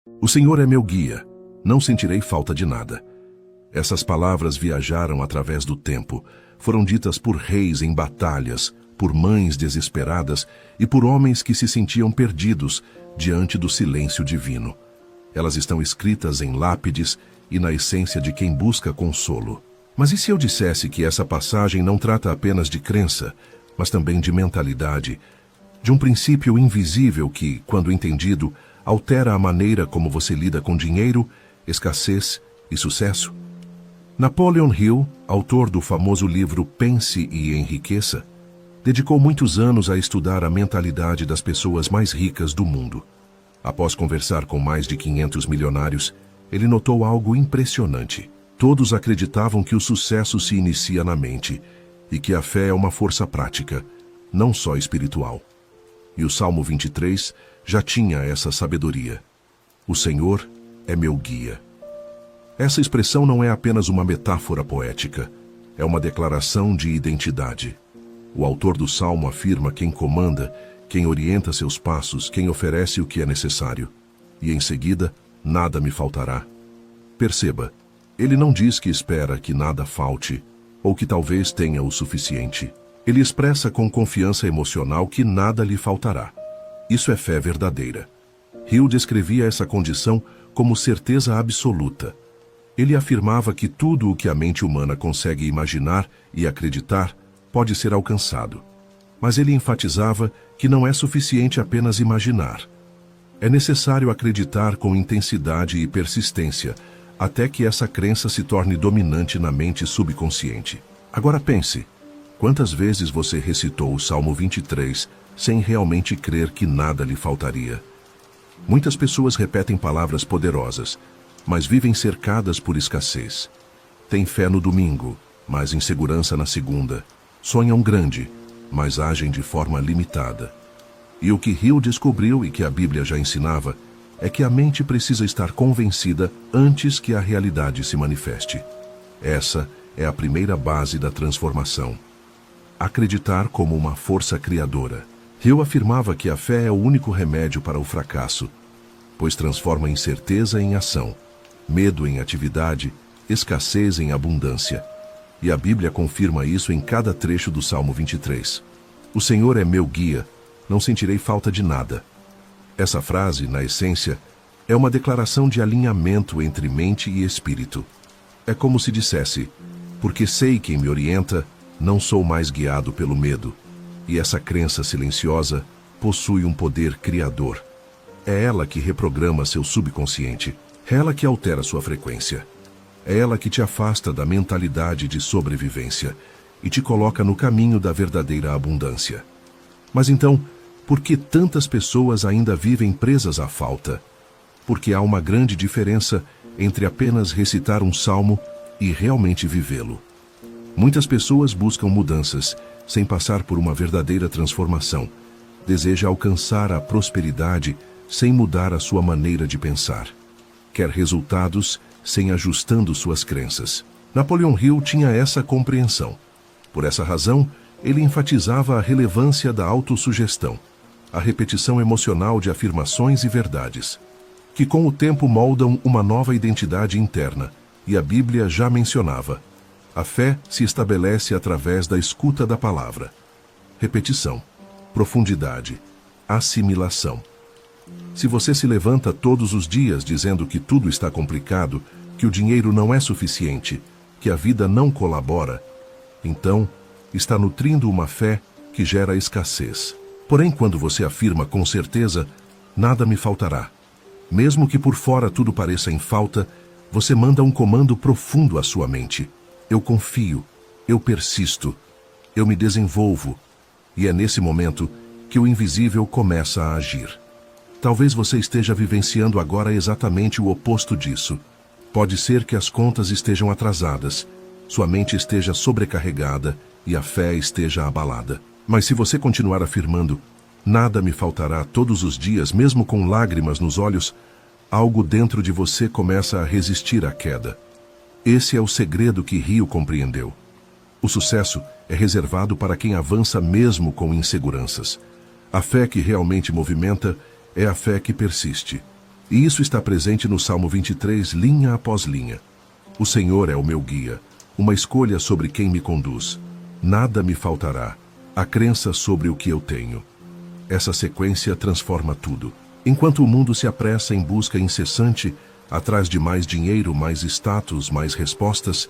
O Senhor é meu guia, não sentirei falta de nada. Essas palavras viajaram através do tempo, foram ditas por reis em batalhas, por mães desesperadas e por homens que se sentiam perdidos diante do silêncio divino. Elas estão escritas em lápides e na essência de quem busca consolo. Mas e se eu dissesse que essa passagem não trata apenas de crença, mas também de mentalidade, de um princípio invisível que, quando entendido, altera a maneira como você lida com dinheiro, escassez e sucesso? Napoleon Hill, autor do famoso livro Pense e Enriqueça, dedicou muitos anos a estudar a mentalidade das pessoas mais ricas do mundo. Após conversar com mais de 500 milionários, ele notou algo impressionante. Todos acreditavam que o sucesso se inicia na mente e que a fé é uma força prática, não só espiritual. E o Salmo 23 já tinha essa sabedoria. O Senhor é meu guia. Essa expressão não é apenas uma metáfora poética, é uma declaração de identidade. O autor do Salmo afirma quem comanda, quem orienta seus passos, quem oferece o que é necessário. E em seguida, nada me faltará. Perceba, ele não diz que espera que nada falte, ou que talvez tenha o suficiente. Ele expressa com confiança emocional que nada lhe faltará. Isso é fé verdadeira. Hill descrevia essa condição como certeza absoluta. Ele afirmava que tudo o que a mente humana consegue imaginar e acreditar pode ser alcançado. Mas ele enfatizava que não é suficiente apenas imaginar. É necessário acreditar com intensidade e persistência, até que essa crença se torne dominante na mente subconsciente. Agora pense, quantas vezes você recitou o Salmo 23 sem realmente crer que nada lhe faltaria? Muitas pessoas repetem palavras poderosas, mas vivem cercadas por escassez. Têm fé no domingo, mas insegurança na segunda. Sonham grande, mas agem de forma limitada. E o que Hill descobriu e que a Bíblia já ensinava é que a mente precisa estar convencida antes que a realidade se manifeste. Essa é a primeira base da transformação. Acreditar como uma força criadora. Hill afirmava que a fé é o único remédio para o fracasso, pois transforma incerteza em ação, medo em atividade, escassez em abundância. E a Bíblia confirma isso em cada trecho do Salmo 23. O Senhor é meu guia, não sentirei falta de nada. Essa frase, na essência, é uma declaração de alinhamento entre mente e espírito. É como se dissesse, porque sei quem me orienta, não sou mais guiado pelo medo. E essa crença silenciosa possui um poder criador. É ela que reprograma seu subconsciente. É ela que altera sua frequência. É ela que te afasta da mentalidade de sobrevivência e te coloca no caminho da verdadeira abundância. Mas então, por que tantas pessoas ainda vivem presas à falta? Porque há uma grande diferença entre apenas recitar um salmo e realmente vivê-lo. Muitas pessoas buscam mudanças sem passar por uma verdadeira transformação. Deseja alcançar a prosperidade sem mudar a sua maneira de pensar. Quer resultados sem ajustando suas crenças. Napoleon Hill tinha essa compreensão. Por essa razão, ele enfatizava a relevância da autossugestão, a repetição emocional de afirmações e verdades, que com o tempo moldam uma nova identidade interna, e a Bíblia já mencionava. A fé se estabelece através da escuta da palavra. Repetição, profundidade, assimilação. Se você se levanta todos os dias dizendo que tudo está complicado, que o dinheiro não é suficiente, que a vida não colabora, então está nutrindo uma fé que gera escassez. Porém, quando você afirma com certeza, nada me faltará, mesmo que por fora tudo pareça em falta, você manda um comando profundo à sua mente. Eu confio, eu persisto, eu me desenvolvo, e é nesse momento que o invisível começa a agir. Talvez você esteja vivenciando agora exatamente o oposto disso. Pode ser que as contas estejam atrasadas, sua mente esteja sobrecarregada e a fé esteja abalada. Mas se você continuar afirmando, nada me faltará todos os dias, mesmo com lágrimas nos olhos, algo dentro de você começa a resistir à queda. Esse é o segredo que Hill compreendeu. O sucesso é reservado para quem avança mesmo com inseguranças. A fé que realmente movimenta é a fé que persiste. E isso está presente no Salmo 23, linha após linha. O Senhor é o meu guia, uma escolha sobre quem me conduz. Nada me faltará, a crença sobre o que eu tenho. Essa sequência transforma tudo. Enquanto o mundo se apressa em busca incessante, atrás de mais dinheiro, mais status, mais respostas,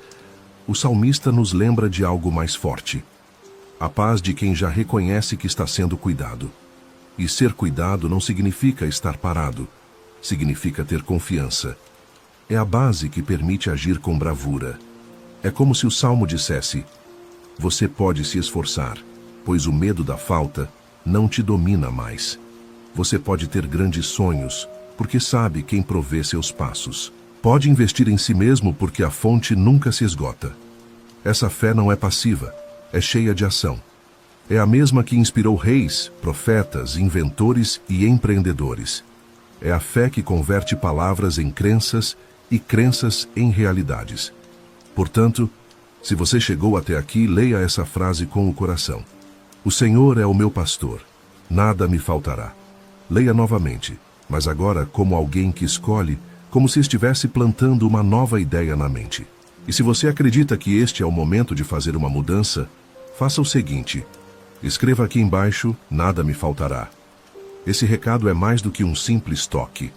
o salmista nos lembra de algo mais forte. A paz de quem já reconhece que está sendo cuidado. E ser cuidado não significa estar parado. Significa ter confiança. É a base que permite agir com bravura. É como se o Salmo dissesse: você pode se esforçar, pois o medo da falta não te domina mais. Você pode ter grandes sonhos, porque sabe quem provê seus passos. Pode investir em si mesmo, porque a fonte nunca se esgota. Essa fé não é passiva, é cheia de ação. É a mesma que inspirou reis, profetas, inventores e empreendedores. É a fé que converte palavras em crenças e crenças em realidades. Portanto, se você chegou até aqui, leia essa frase com o coração. O Senhor é o meu pastor, nada me faltará. Leia novamente, mas agora como alguém que escolhe, como se estivesse plantando uma nova ideia na mente. E se você acredita que este é o momento de fazer uma mudança, faça o seguinte: escreva aqui embaixo, nada me faltará. Esse recado é mais do que um simples toque.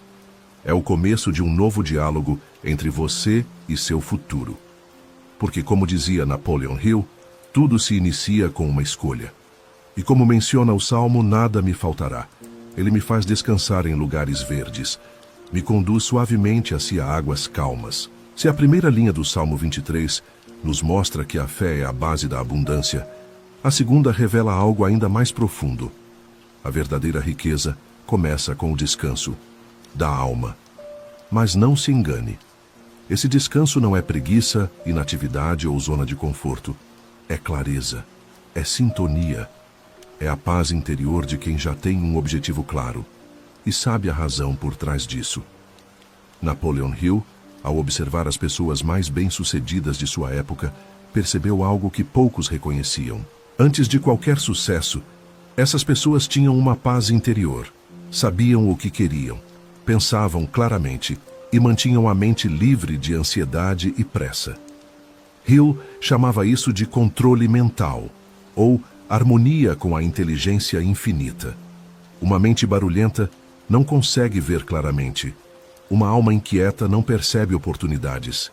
É o começo de um novo diálogo entre você e seu futuro. Porque, como dizia Napoleon Hill, tudo se inicia com uma escolha. E como menciona o Salmo, nada me faltará. Ele me faz descansar em lugares verdes. Me conduz suavemente hacia águas calmas. Se a primeira linha do Salmo 23 nos mostra que a fé é a base da abundância, a segunda revela algo ainda mais profundo. A verdadeira riqueza começa com o descanso da alma. Mas não se engane. Esse descanso não é preguiça, inatividade ou zona de conforto. É clareza, é sintonia, é a paz interior de quem já tem um objetivo claro e sabe a razão por trás disso. Napoleon Hill, ao observar as pessoas mais bem-sucedidas de sua época, percebeu algo que poucos reconheciam. Antes de qualquer sucesso, essas pessoas tinham uma paz interior, sabiam o que queriam, pensavam claramente e mantinham a mente livre de ansiedade e pressa. Hill chamava isso de controle mental, ou harmonia com a inteligência infinita. Uma mente barulhenta não consegue ver claramente. Uma alma inquieta não percebe oportunidades.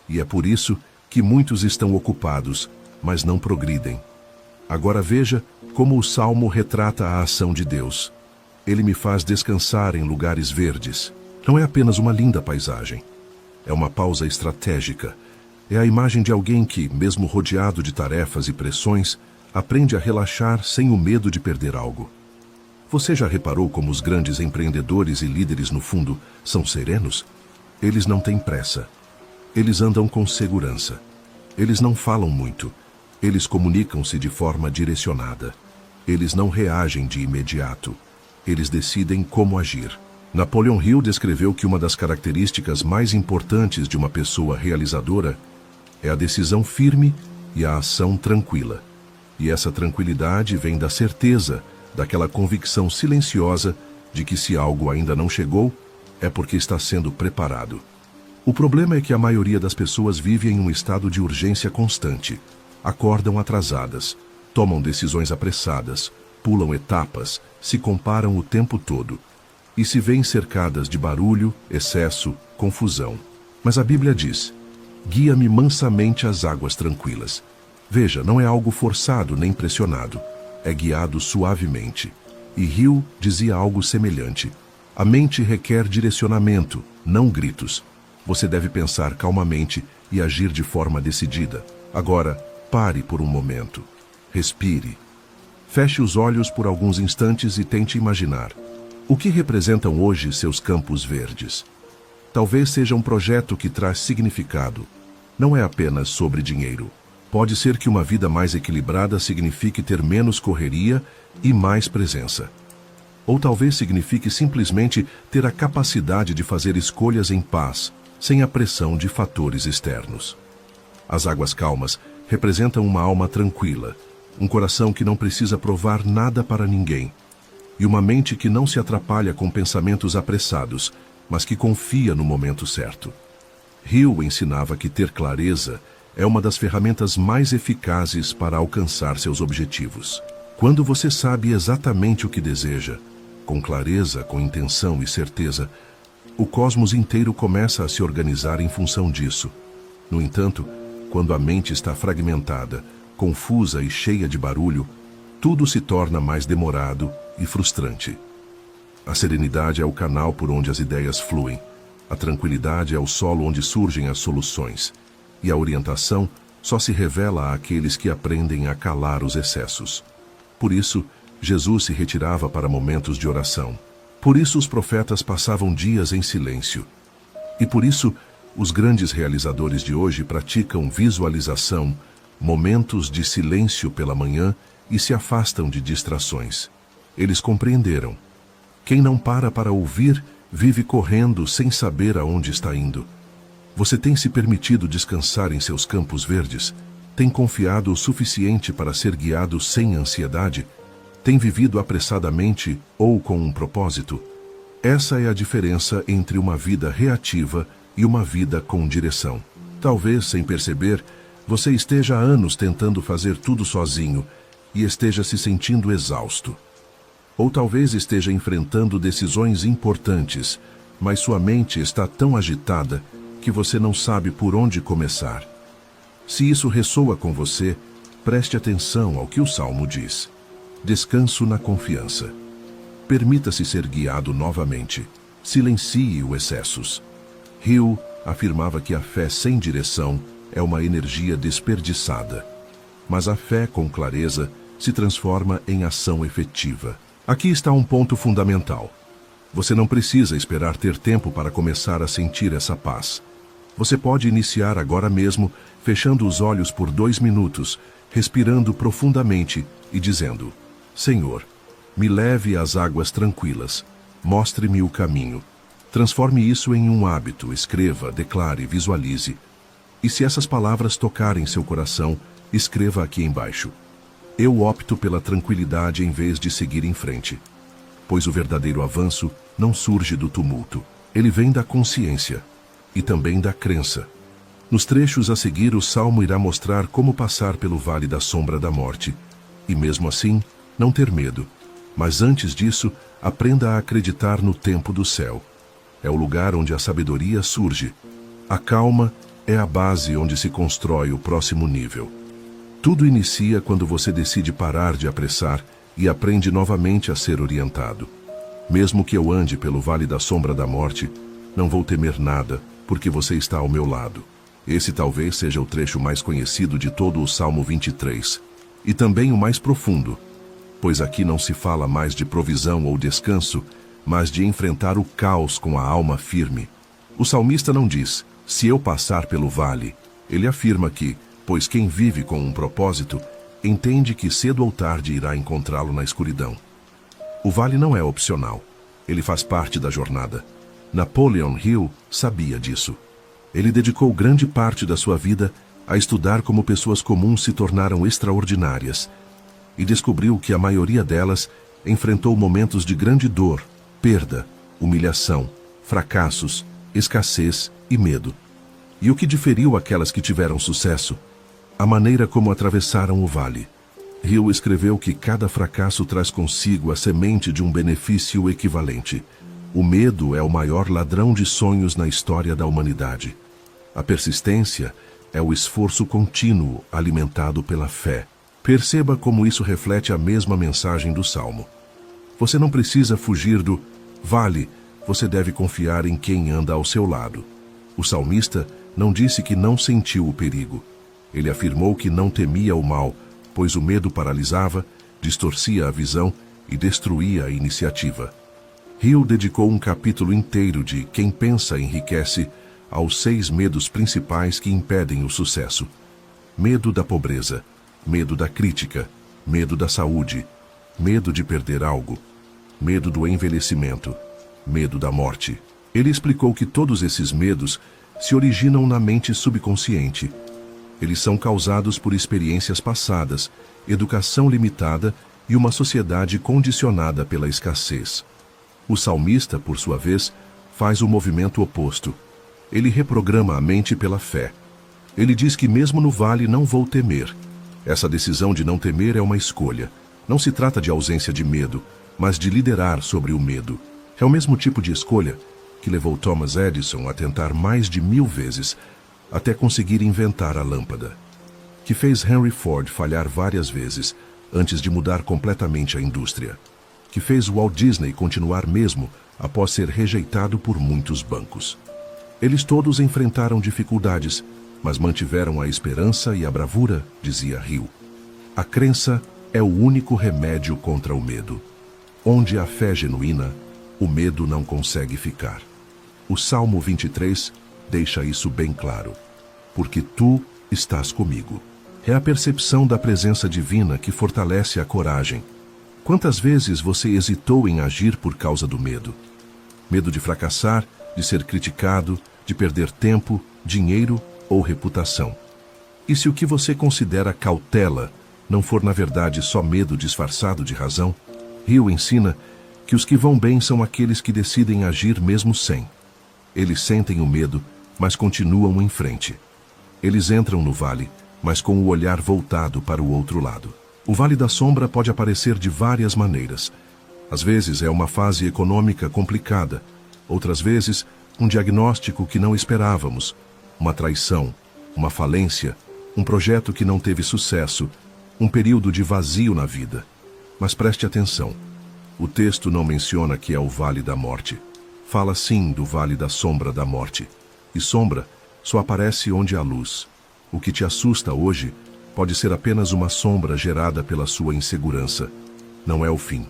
E é por isso que muitos estão ocupados, mas não progridem. Agora veja como o Salmo retrata a ação de Deus. Ele me faz descansar em lugares verdes. Não é apenas uma linda paisagem. É uma pausa estratégica. É a imagem de alguém que, mesmo rodeado de tarefas e pressões, aprende a relaxar sem o medo de perder algo. Você já reparou como os grandes empreendedores e líderes, no fundo, são serenos? Eles não têm pressa. Eles andam com segurança. Eles não falam muito. Eles comunicam-se de forma direcionada. Eles não reagem de imediato. Eles decidem como agir. Napoleon Hill descreveu que uma das características mais importantes de uma pessoa realizadora é a decisão firme e a ação tranquila. E essa tranquilidade vem da certeza, daquela convicção silenciosa de que se algo ainda não chegou, é porque está sendo preparado. O problema é que a maioria das pessoas vive em um estado de urgência constante. Acordam atrasadas, tomam decisões apressadas, pulam etapas, se comparam o tempo todo e se veem cercadas de barulho, excesso, confusão. Mas a Bíblia diz: guia-me mansamente às águas tranquilas. Veja, não é algo forçado nem pressionado, é guiado suavemente. E Hill dizia algo semelhante: a mente requer direcionamento, não gritos. Você deve pensar calmamente e agir de forma decidida. Agora, pare por um momento. Respire. Feche os olhos por alguns instantes e tente imaginar. O que representam hoje seus campos verdes? Talvez seja um projeto que traz significado. Não é apenas sobre dinheiro. Pode ser que uma vida mais equilibrada signifique ter menos correria e mais presença. Ou talvez signifique simplesmente ter a capacidade de fazer escolhas em paz, sem a pressão de fatores externos. As águas calmas representam uma alma tranquila, um coração que não precisa provar nada para ninguém, e uma mente que não se atrapalha com pensamentos apressados, mas que confia no momento certo. Hill ensinava que ter clareza é uma das ferramentas mais eficazes para alcançar seus objetivos. Quando você sabe exatamente o que deseja, com clareza, com intenção e certeza, o cosmos inteiro começa a se organizar em função disso. No entanto, quando a mente está fragmentada, confusa e cheia de barulho, tudo se torna mais demorado e frustrante. A serenidade é o canal por onde as ideias fluem, a tranquilidade é o solo onde surgem as soluções, e a orientação só se revela àqueles que aprendem a calar os excessos. Por isso, Jesus se retirava para momentos de oração. Por isso os profetas passavam dias em silêncio. E por isso, os grandes realizadores de hoje praticam visualização, momentos de silêncio pela manhã e se afastam de distrações. Eles compreenderam. Quem não para ouvir, vive correndo sem saber aonde está indo. Você tem se permitido descansar em seus campos verdes? Tem confiado o suficiente para ser guiado sem ansiedade? Tem vivido apressadamente ou com um propósito? Essa é a diferença entre uma vida reativa e uma vida com direção. Talvez, sem perceber, você esteja há anos tentando fazer tudo sozinho e esteja se sentindo exausto. Ou talvez esteja enfrentando decisões importantes, mas sua mente está tão agitada que você não sabe por onde começar. Se isso ressoa com você, preste atenção ao que o Salmo diz. Descanso na confiança. Permita-se ser guiado novamente. Silencie os excessos. Hill afirmava que a fé sem direção é uma energia desperdiçada. Mas a fé com clareza se transforma em ação efetiva. Aqui está um ponto fundamental. Você não precisa esperar ter tempo para começar a sentir essa paz. Você pode iniciar agora mesmo, fechando os olhos por 2 minutos, respirando profundamente e dizendo: Senhor, me leve às águas tranquilas, mostre-me o caminho. Transforme isso em um hábito, escreva, declare, visualize. E se essas palavras tocarem seu coração, escreva aqui embaixo: eu opto pela tranquilidade em vez de seguir em frente. Pois o verdadeiro avanço não surge do tumulto, ele vem da consciência e também da crença. Nos trechos a seguir, o Salmo irá mostrar como passar pelo vale da sombra da morte, e mesmo assim, não ter medo. Mas antes disso, aprenda a acreditar no tempo do céu. É o lugar onde a sabedoria surge. A calma é a base onde se constrói o próximo nível. Tudo inicia quando você decide parar de apressar e aprende novamente a ser orientado. Mesmo que eu ande pelo vale da sombra da morte, não vou temer nada, porque você está ao meu lado. Esse talvez seja o trecho mais conhecido de todo o Salmo 23, e também o mais profundo, pois aqui não se fala mais de provisão ou descanso, mas de enfrentar o caos com a alma firme. O salmista não diz, se eu passar pelo vale. Ele afirma que, pois quem vive com um propósito, entende que cedo ou tarde irá encontrá-lo na escuridão. O vale não é opcional, ele faz parte da jornada. Napoleon Hill sabia disso. Ele dedicou grande parte da sua vida a estudar como pessoas comuns se tornaram extraordinárias e descobriu que a maioria delas enfrentou momentos de grande dor, perda, humilhação, fracassos, escassez e medo. E o que diferiu aquelas que tiveram sucesso? A maneira como atravessaram o vale. Hill escreveu que cada fracasso traz consigo a semente de um benefício equivalente. O medo é o maior ladrão de sonhos na história da humanidade. A persistência é o esforço contínuo alimentado pela fé. Perceba como isso reflete a mesma mensagem do Salmo. Você não precisa fugir do vale, você deve confiar em quem anda ao seu lado. O salmista não disse que não sentiu o perigo. Ele afirmou que não temia o mal, pois o medo paralisava, distorcia a visão e destruía a iniciativa. Hill dedicou um capítulo inteiro de Quem Pensa Enriquece aos 6 medos principais que impedem o sucesso. Medo da pobreza, medo da crítica, medo da saúde, medo de perder algo, medo do envelhecimento, medo da morte. Ele explicou que todos esses medos se originam na mente subconsciente. Eles são causados por experiências passadas, educação limitada e uma sociedade condicionada pela escassez. O salmista, por sua vez, faz o movimento oposto. Ele reprograma a mente pela fé. Ele diz que mesmo no vale não vou temer. Essa decisão de não temer é uma escolha. Não se trata de ausência de medo, mas de liderar sobre o medo. É o mesmo tipo de escolha que levou Thomas Edison a tentar mais de 1000 vezes até conseguir inventar a lâmpada. Que fez Henry Ford falhar várias vezes antes de mudar completamente a indústria. Que fez Walt Disney continuar mesmo após ser rejeitado por muitos bancos. Eles todos enfrentaram dificuldades, mas mantiveram a esperança e a bravura, dizia Hill. A crença é o único remédio contra o medo. Onde há fé genuína, o medo não consegue ficar. O Salmo 23 deixa isso bem claro. Porque tu estás comigo. É a percepção da presença divina que fortalece a coragem. Quantas vezes você hesitou em agir por causa do medo? Medo de fracassar, de ser criticado, de perder tempo, dinheiro ou reputação. E se o que você considera cautela não for na verdade só medo disfarçado de razão? Hill ensina que os que vão bem são aqueles que decidem agir mesmo sem. Eles sentem o medo, mas continuam em frente. Eles entram no vale, mas com o olhar voltado para o outro lado. O Vale da Sombra pode aparecer de várias maneiras. Às vezes é uma fase econômica complicada, outras vezes um diagnóstico que não esperávamos, uma traição, uma falência, um projeto que não teve sucesso, um período de vazio na vida. Mas preste atenção. O texto não menciona que é o Vale da Morte. Fala sim do Vale da Sombra da Morte. E sombra só aparece onde há luz. O que te assusta hoje pode ser apenas uma sombra gerada pela sua insegurança. Não é o fim,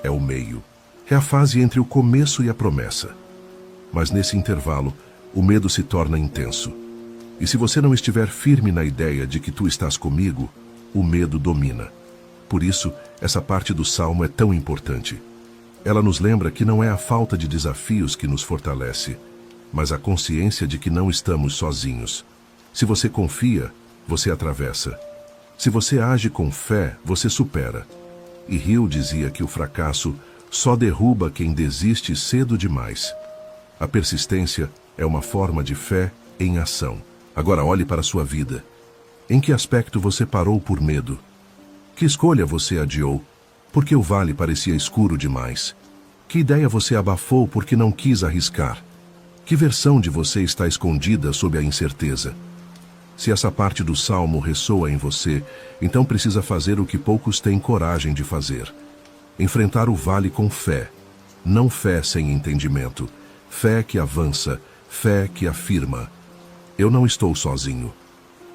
é o meio. É a fase entre o começo e a promessa. Mas nesse intervalo, o medo se torna intenso. E se você não estiver firme na ideia de que tu estás comigo, o medo domina. Por isso, essa parte do Salmo é tão importante. Ela nos lembra que não é a falta de desafios que nos fortalece, mas a consciência de que não estamos sozinhos. Se você confia, você atravessa. Se você age com fé, você supera. E Hill dizia que o fracasso só derruba quem desiste cedo demais. A persistência é uma forma de fé em ação. Agora olhe para a sua vida. Em que aspecto você parou por medo? Que escolha você adiou? Porque o vale parecia escuro demais? Que ideia você abafou porque não quis arriscar? Que versão de você está escondida sob a incerteza? Se essa parte do Salmo ressoa em você, então precisa fazer o que poucos têm coragem de fazer. Enfrentar o vale com fé. Não fé sem entendimento. Fé que avança. Fé que afirma. Eu não estou sozinho.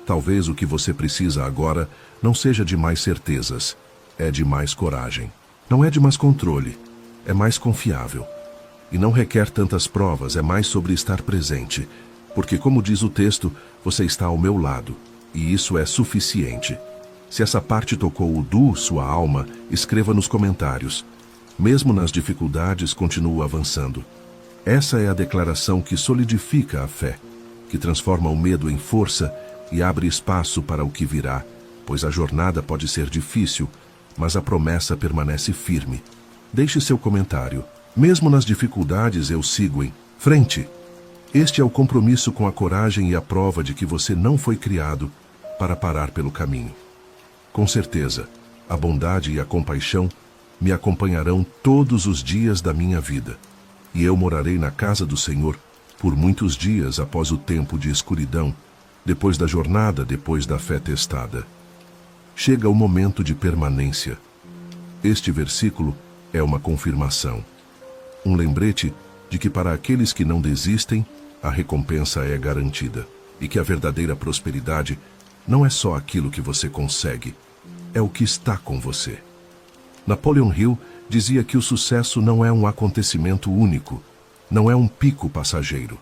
Talvez o que você precisa agora não seja de mais certezas. É de mais coragem. Não é de mais controle. É mais confiável. E não requer tantas provas, é mais sobre estar presente. Porque, como diz o texto, você está ao meu lado, e isso é suficiente. Se essa parte tocou sua alma, escreva nos comentários. Mesmo nas dificuldades, continua avançando. Essa é a declaração que solidifica a fé, que transforma o medo em força e abre espaço para o que virá, pois a jornada pode ser difícil, mas a promessa permanece firme. Deixe seu comentário. Mesmo nas dificuldades, eu sigo em frente. Este é o compromisso com a coragem e a prova de que você não foi criado para parar pelo caminho. Com certeza, a bondade e a compaixão me acompanharão todos os dias da minha vida, e eu morarei na casa do Senhor por muitos dias após o tempo de escuridão, depois da jornada, depois da fé testada. Chega o momento de permanência. Este versículo é uma confirmação. Um lembrete de que para aqueles que não desistem, a recompensa é garantida. E que a verdadeira prosperidade não é só aquilo que você consegue, é o que está com você. Napoleon Hill dizia que o sucesso não é um acontecimento único, não é um pico passageiro.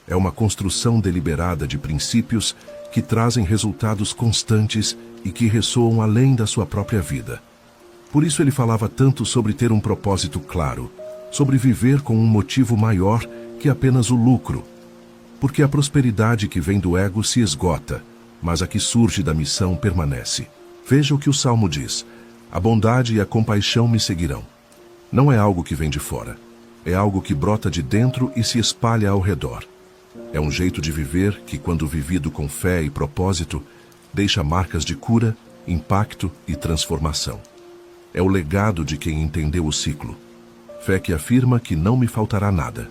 É uma construção deliberada de princípios que trazem resultados constantes e que ressoam além da sua própria vida. Por isso ele falava tanto sobre ter um propósito claro, sobre viver com um motivo maior que apenas o lucro. Porque a prosperidade que vem do ego se esgota, mas a que surge da missão permanece. Veja o que o Salmo diz: a bondade e a compaixão me seguirão. Não é algo que vem de fora. é algo que brota de dentro e se espalha ao redor. É um jeito de viver que, quando vivido com fé e propósito, deixa marcas de cura, impacto e transformação. É o legado de quem entendeu o ciclo. Fé que afirma que não me faltará nada.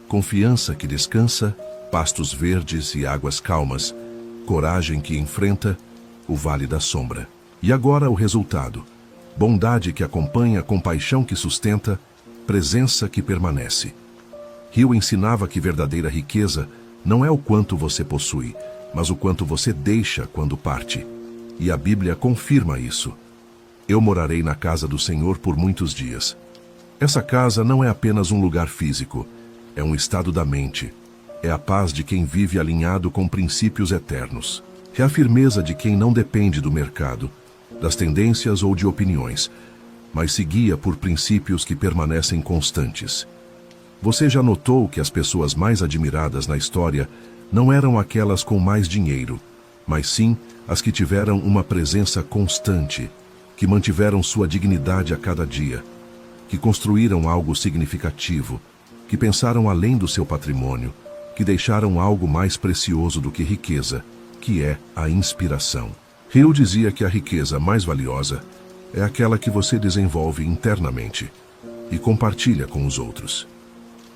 Confiança que descansa, pastos verdes e águas calmas. Coragem que enfrenta o vale da sombra. E agora o resultado. Bondade que acompanha, compaixão que sustenta, presença que permanece. Hill ensinava que verdadeira riqueza não é o quanto você possui, mas o quanto você deixa quando parte. E a Bíblia confirma isso. Eu morarei na casa do Senhor por muitos dias. Essa casa não é apenas um lugar físico, é um estado da mente. É a paz de quem vive alinhado com princípios eternos. É a firmeza de quem não depende do mercado, das tendências ou de opiniões, mas se guia por princípios que permanecem constantes. Você já notou que as pessoas mais admiradas na história não eram aquelas com mais dinheiro, mas sim as que tiveram uma presença constante, que mantiveram sua dignidade a cada dia, que construíram algo significativo, que pensaram além do seu patrimônio, que deixaram algo mais precioso do que riqueza, que é a inspiração. Hill dizia que a riqueza mais valiosa é aquela que você desenvolve internamente e compartilha com os outros.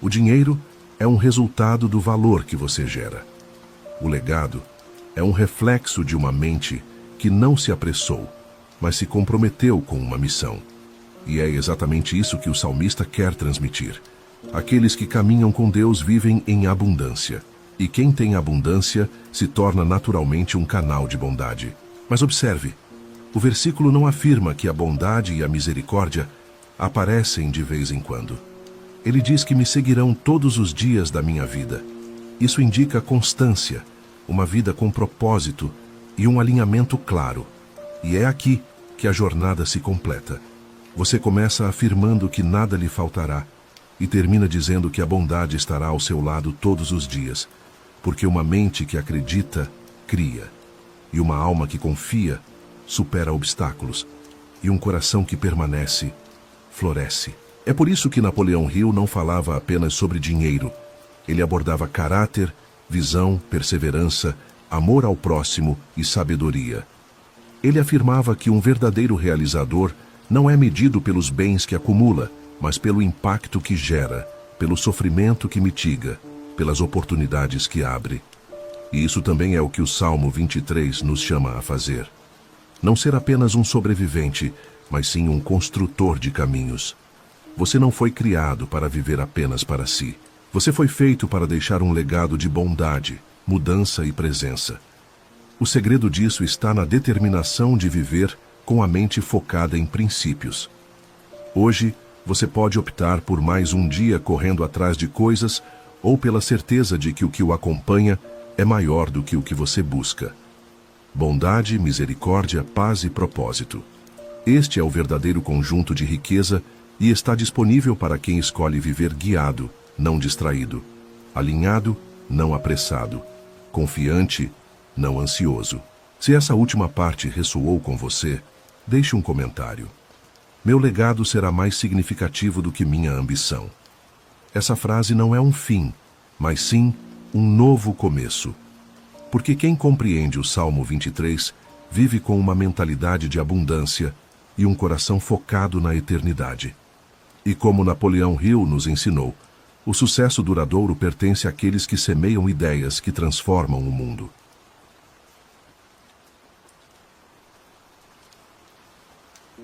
O dinheiro é um resultado do valor que você gera. O legado é um reflexo de uma mente que não se apressou, mas se comprometeu com uma missão. E é exatamente isso que o salmista quer transmitir. Aqueles que caminham com Deus vivem em abundância. E quem tem abundância se torna naturalmente um canal de bondade. Mas observe, o versículo não afirma que a bondade e a misericórdia aparecem de vez em quando. Ele diz que me seguirão todos os dias da minha vida. Isso indica constância, uma vida com propósito e um alinhamento claro. E é aqui que a jornada se completa. Você começa afirmando que nada lhe faltará e termina dizendo que a bondade estará ao seu lado todos os dias, porque uma mente que acredita, cria, e uma alma que confia, supera obstáculos, e um coração que permanece, floresce. É por isso que Napoleão Hill não falava apenas sobre dinheiro. Ele abordava caráter, visão, perseverança, amor ao próximo e sabedoria. Ele afirmava que um verdadeiro realizador não é medido pelos bens que acumula, mas pelo impacto que gera, pelo sofrimento que mitiga, pelas oportunidades que abre. E isso também é o que o Salmo 23 nos chama a fazer. Não ser apenas um sobrevivente, mas sim um construtor de caminhos. Você não foi criado para viver apenas para si. Você foi feito para deixar um legado de bondade, mudança e presença. O segredo disso está na determinação de viver com a mente focada em princípios. Hoje, você pode optar por mais um dia correndo atrás de coisas ou pela certeza de que o que o acompanha é maior do que o que você busca. Bondade, misericórdia, paz e propósito. Este é o verdadeiro conjunto de riqueza e está disponível para quem escolhe viver guiado, não distraído, alinhado, não apressado, confiante, não ansioso. Se essa última parte ressoou com você, deixe um comentário. Meu legado será mais significativo do que minha ambição. Essa frase não é um fim, mas sim um novo começo. Porque quem compreende o Salmo 23 vive com uma mentalidade de abundância e um coração focado na eternidade. E como Napoleão Hill nos ensinou, o sucesso duradouro pertence àqueles que semeiam ideias que transformam o mundo.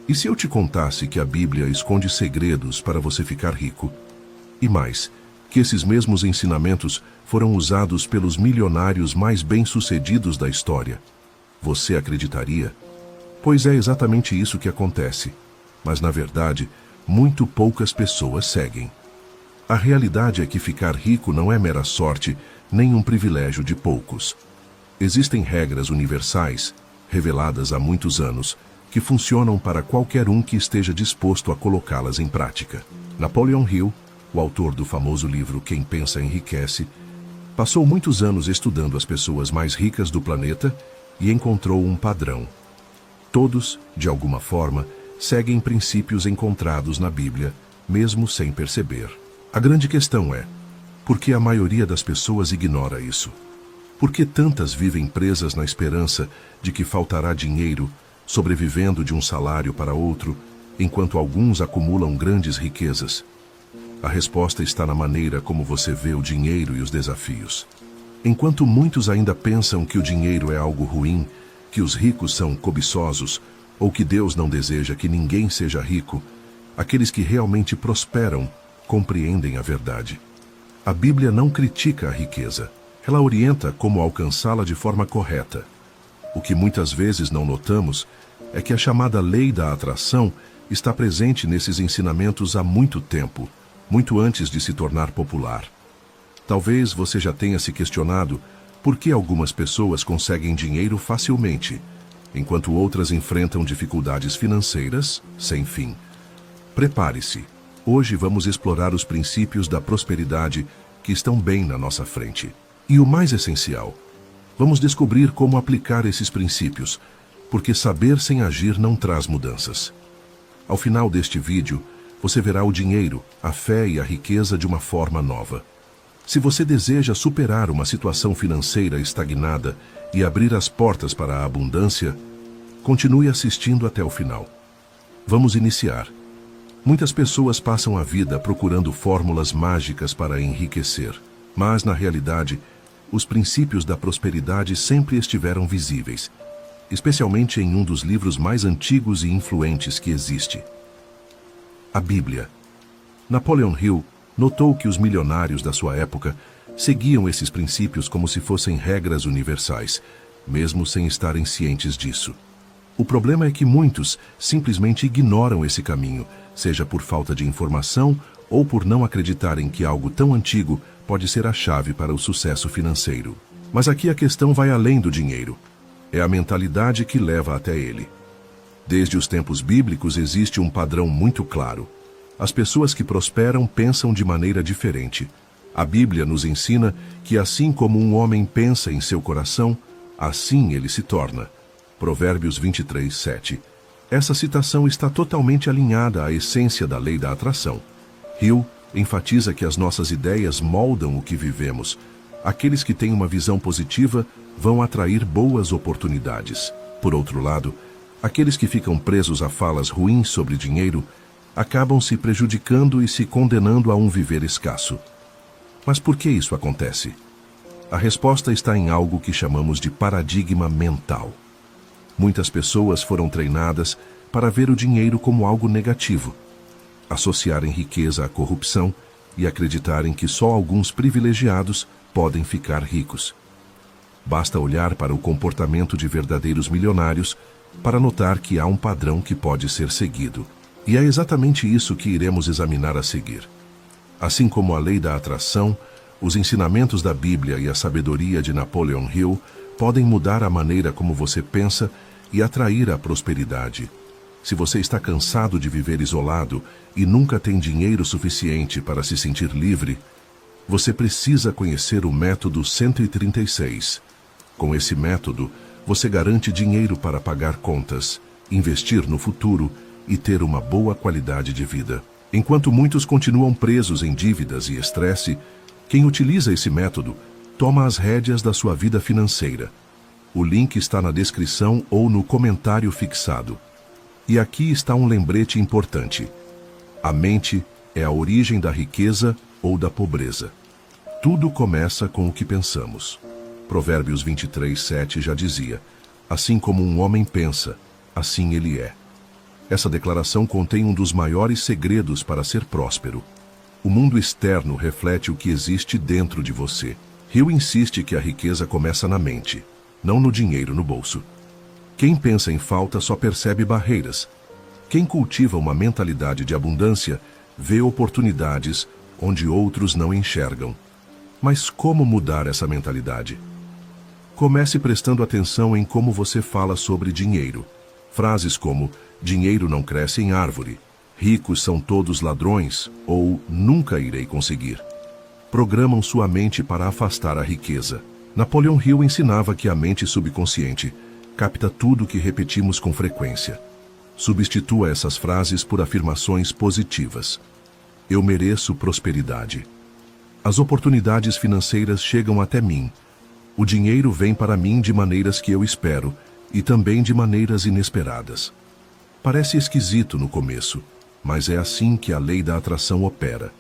E se eu te contasse que a Bíblia esconde segredos para você ficar rico? E mais, que esses mesmos ensinamentos foram usados pelos milionários mais bem-sucedidos da história? Você acreditaria? Pois é exatamente isso que acontece. Mas, na verdade, muito poucas pessoas seguem. A realidade é que ficar rico não é mera sorte, nem um privilégio de poucos. Existem regras universais, reveladas há muitos anos, que funcionam para qualquer um que esteja disposto a colocá-las em prática. Napoleon Hill, o autor do famoso livro Quem Pensa Enriquece, passou muitos anos estudando as pessoas mais ricas do planeta e encontrou um padrão. Todos, de alguma forma, seguem princípios encontrados na Bíblia, mesmo sem perceber. A grande questão é, por que a maioria das pessoas ignora isso? Por que tantas vivem presas na esperança de que faltará dinheiro, sobrevivendo de um salário para outro, enquanto alguns acumulam grandes riquezas? A resposta está na maneira como você vê o dinheiro e os desafios. Enquanto muitos ainda pensam que o dinheiro é algo ruim, que os ricos são cobiçosos, ou que Deus não deseja que ninguém seja rico, aqueles que realmente prosperam compreendem a verdade. A Bíblia não critica a riqueza. Ela orienta como alcançá-la de forma correta. O que muitas vezes não notamos é que a chamada lei da atração está presente nesses ensinamentos há muito tempo, muito antes de se tornar popular. Talvez você já tenha se questionado por que algumas pessoas conseguem dinheiro facilmente, enquanto outras enfrentam dificuldades financeiras sem fim. Prepare-se. Hoje vamos explorar os princípios da prosperidade que estão bem na nossa frente. E o mais essencial, vamos descobrir como aplicar esses princípios, porque saber sem agir não traz mudanças. Ao final deste vídeo, você verá o dinheiro, a fé e a riqueza de uma forma nova. Se você deseja superar uma situação financeira estagnada e abrir as portas para a abundância, continue assistindo até o final. Vamos iniciar. Muitas pessoas passam a vida procurando fórmulas mágicas para enriquecer, mas, na realidade, os princípios da prosperidade sempre estiveram visíveis, especialmente em um dos livros mais antigos e influentes que existe, a Bíblia. Napoleon Hill notou que os milionários da sua época seguiam esses princípios como se fossem regras universais, mesmo sem estarem cientes disso. O problema é que muitos simplesmente ignoram esse caminho, seja por falta de informação ou por não acreditarem que algo tão antigo pode ser a chave para o sucesso financeiro. Mas aqui a questão vai além do dinheiro. É a mentalidade que leva até ele. Desde os tempos bíblicos existe um padrão muito claro. As pessoas que prosperam pensam de maneira diferente. A Bíblia nos ensina que assim como um homem pensa em seu coração, assim ele se torna. Provérbios 23:7. Essa citação está totalmente alinhada à essência da lei da atração. Hill enfatiza que as nossas ideias moldam o que vivemos. Aqueles que têm uma visão positiva vão atrair boas oportunidades. Por outro lado, aqueles que ficam presos a falas ruins sobre dinheiro acabam se prejudicando e se condenando a um viver escasso. Mas por que isso acontece? A resposta está em algo que chamamos de paradigma mental. Muitas pessoas foram treinadas para ver o dinheiro como algo negativo, associarem riqueza à corrupção e acreditarem que só alguns privilegiados podem ficar ricos. Basta olhar para o comportamento de verdadeiros milionários para notar que há um padrão que pode ser seguido. E é exatamente isso que iremos examinar a seguir. Assim como a lei da atração, os ensinamentos da Bíblia e a sabedoria de Napoleon Hill podem mudar a maneira como você pensa e atrair a prosperidade. Se você está cansado de viver isolado e nunca tem dinheiro suficiente para se sentir livre, você precisa conhecer o método 136. Com esse método, você garante dinheiro para pagar contas, investir no futuro e ter uma boa qualidade de vida. Enquanto muitos continuam presos em dívidas e estresse, quem utiliza esse método toma as rédeas da sua vida financeira. O link está na descrição ou no comentário fixado. E aqui está um lembrete importante. A mente é a origem da riqueza ou da pobreza. Tudo começa com o que pensamos. Provérbios 23:7 já dizia: assim como um homem pensa, assim ele é. Essa declaração contém um dos maiores segredos para ser próspero. O mundo externo reflete o que existe dentro de você. Hill insiste que a riqueza começa na mente, não no dinheiro no bolso. Quem pensa em falta só percebe barreiras. Quem cultiva uma mentalidade de abundância vê oportunidades onde outros não enxergam. Mas como mudar essa mentalidade? Comece prestando atenção em como você fala sobre dinheiro. Frases como "dinheiro não cresce em árvore", "ricos são todos ladrões" ou "nunca irei conseguir" programam sua mente para afastar a riqueza. Napoleon Hill ensinava que a mente subconsciente capta tudo o que repetimos com frequência. Substitua essas frases por afirmações positivas. Eu mereço prosperidade. As oportunidades financeiras chegam até mim. O dinheiro vem para mim de maneiras que eu espero e também de maneiras inesperadas. Parece esquisito no começo, mas é assim que a lei da atração opera.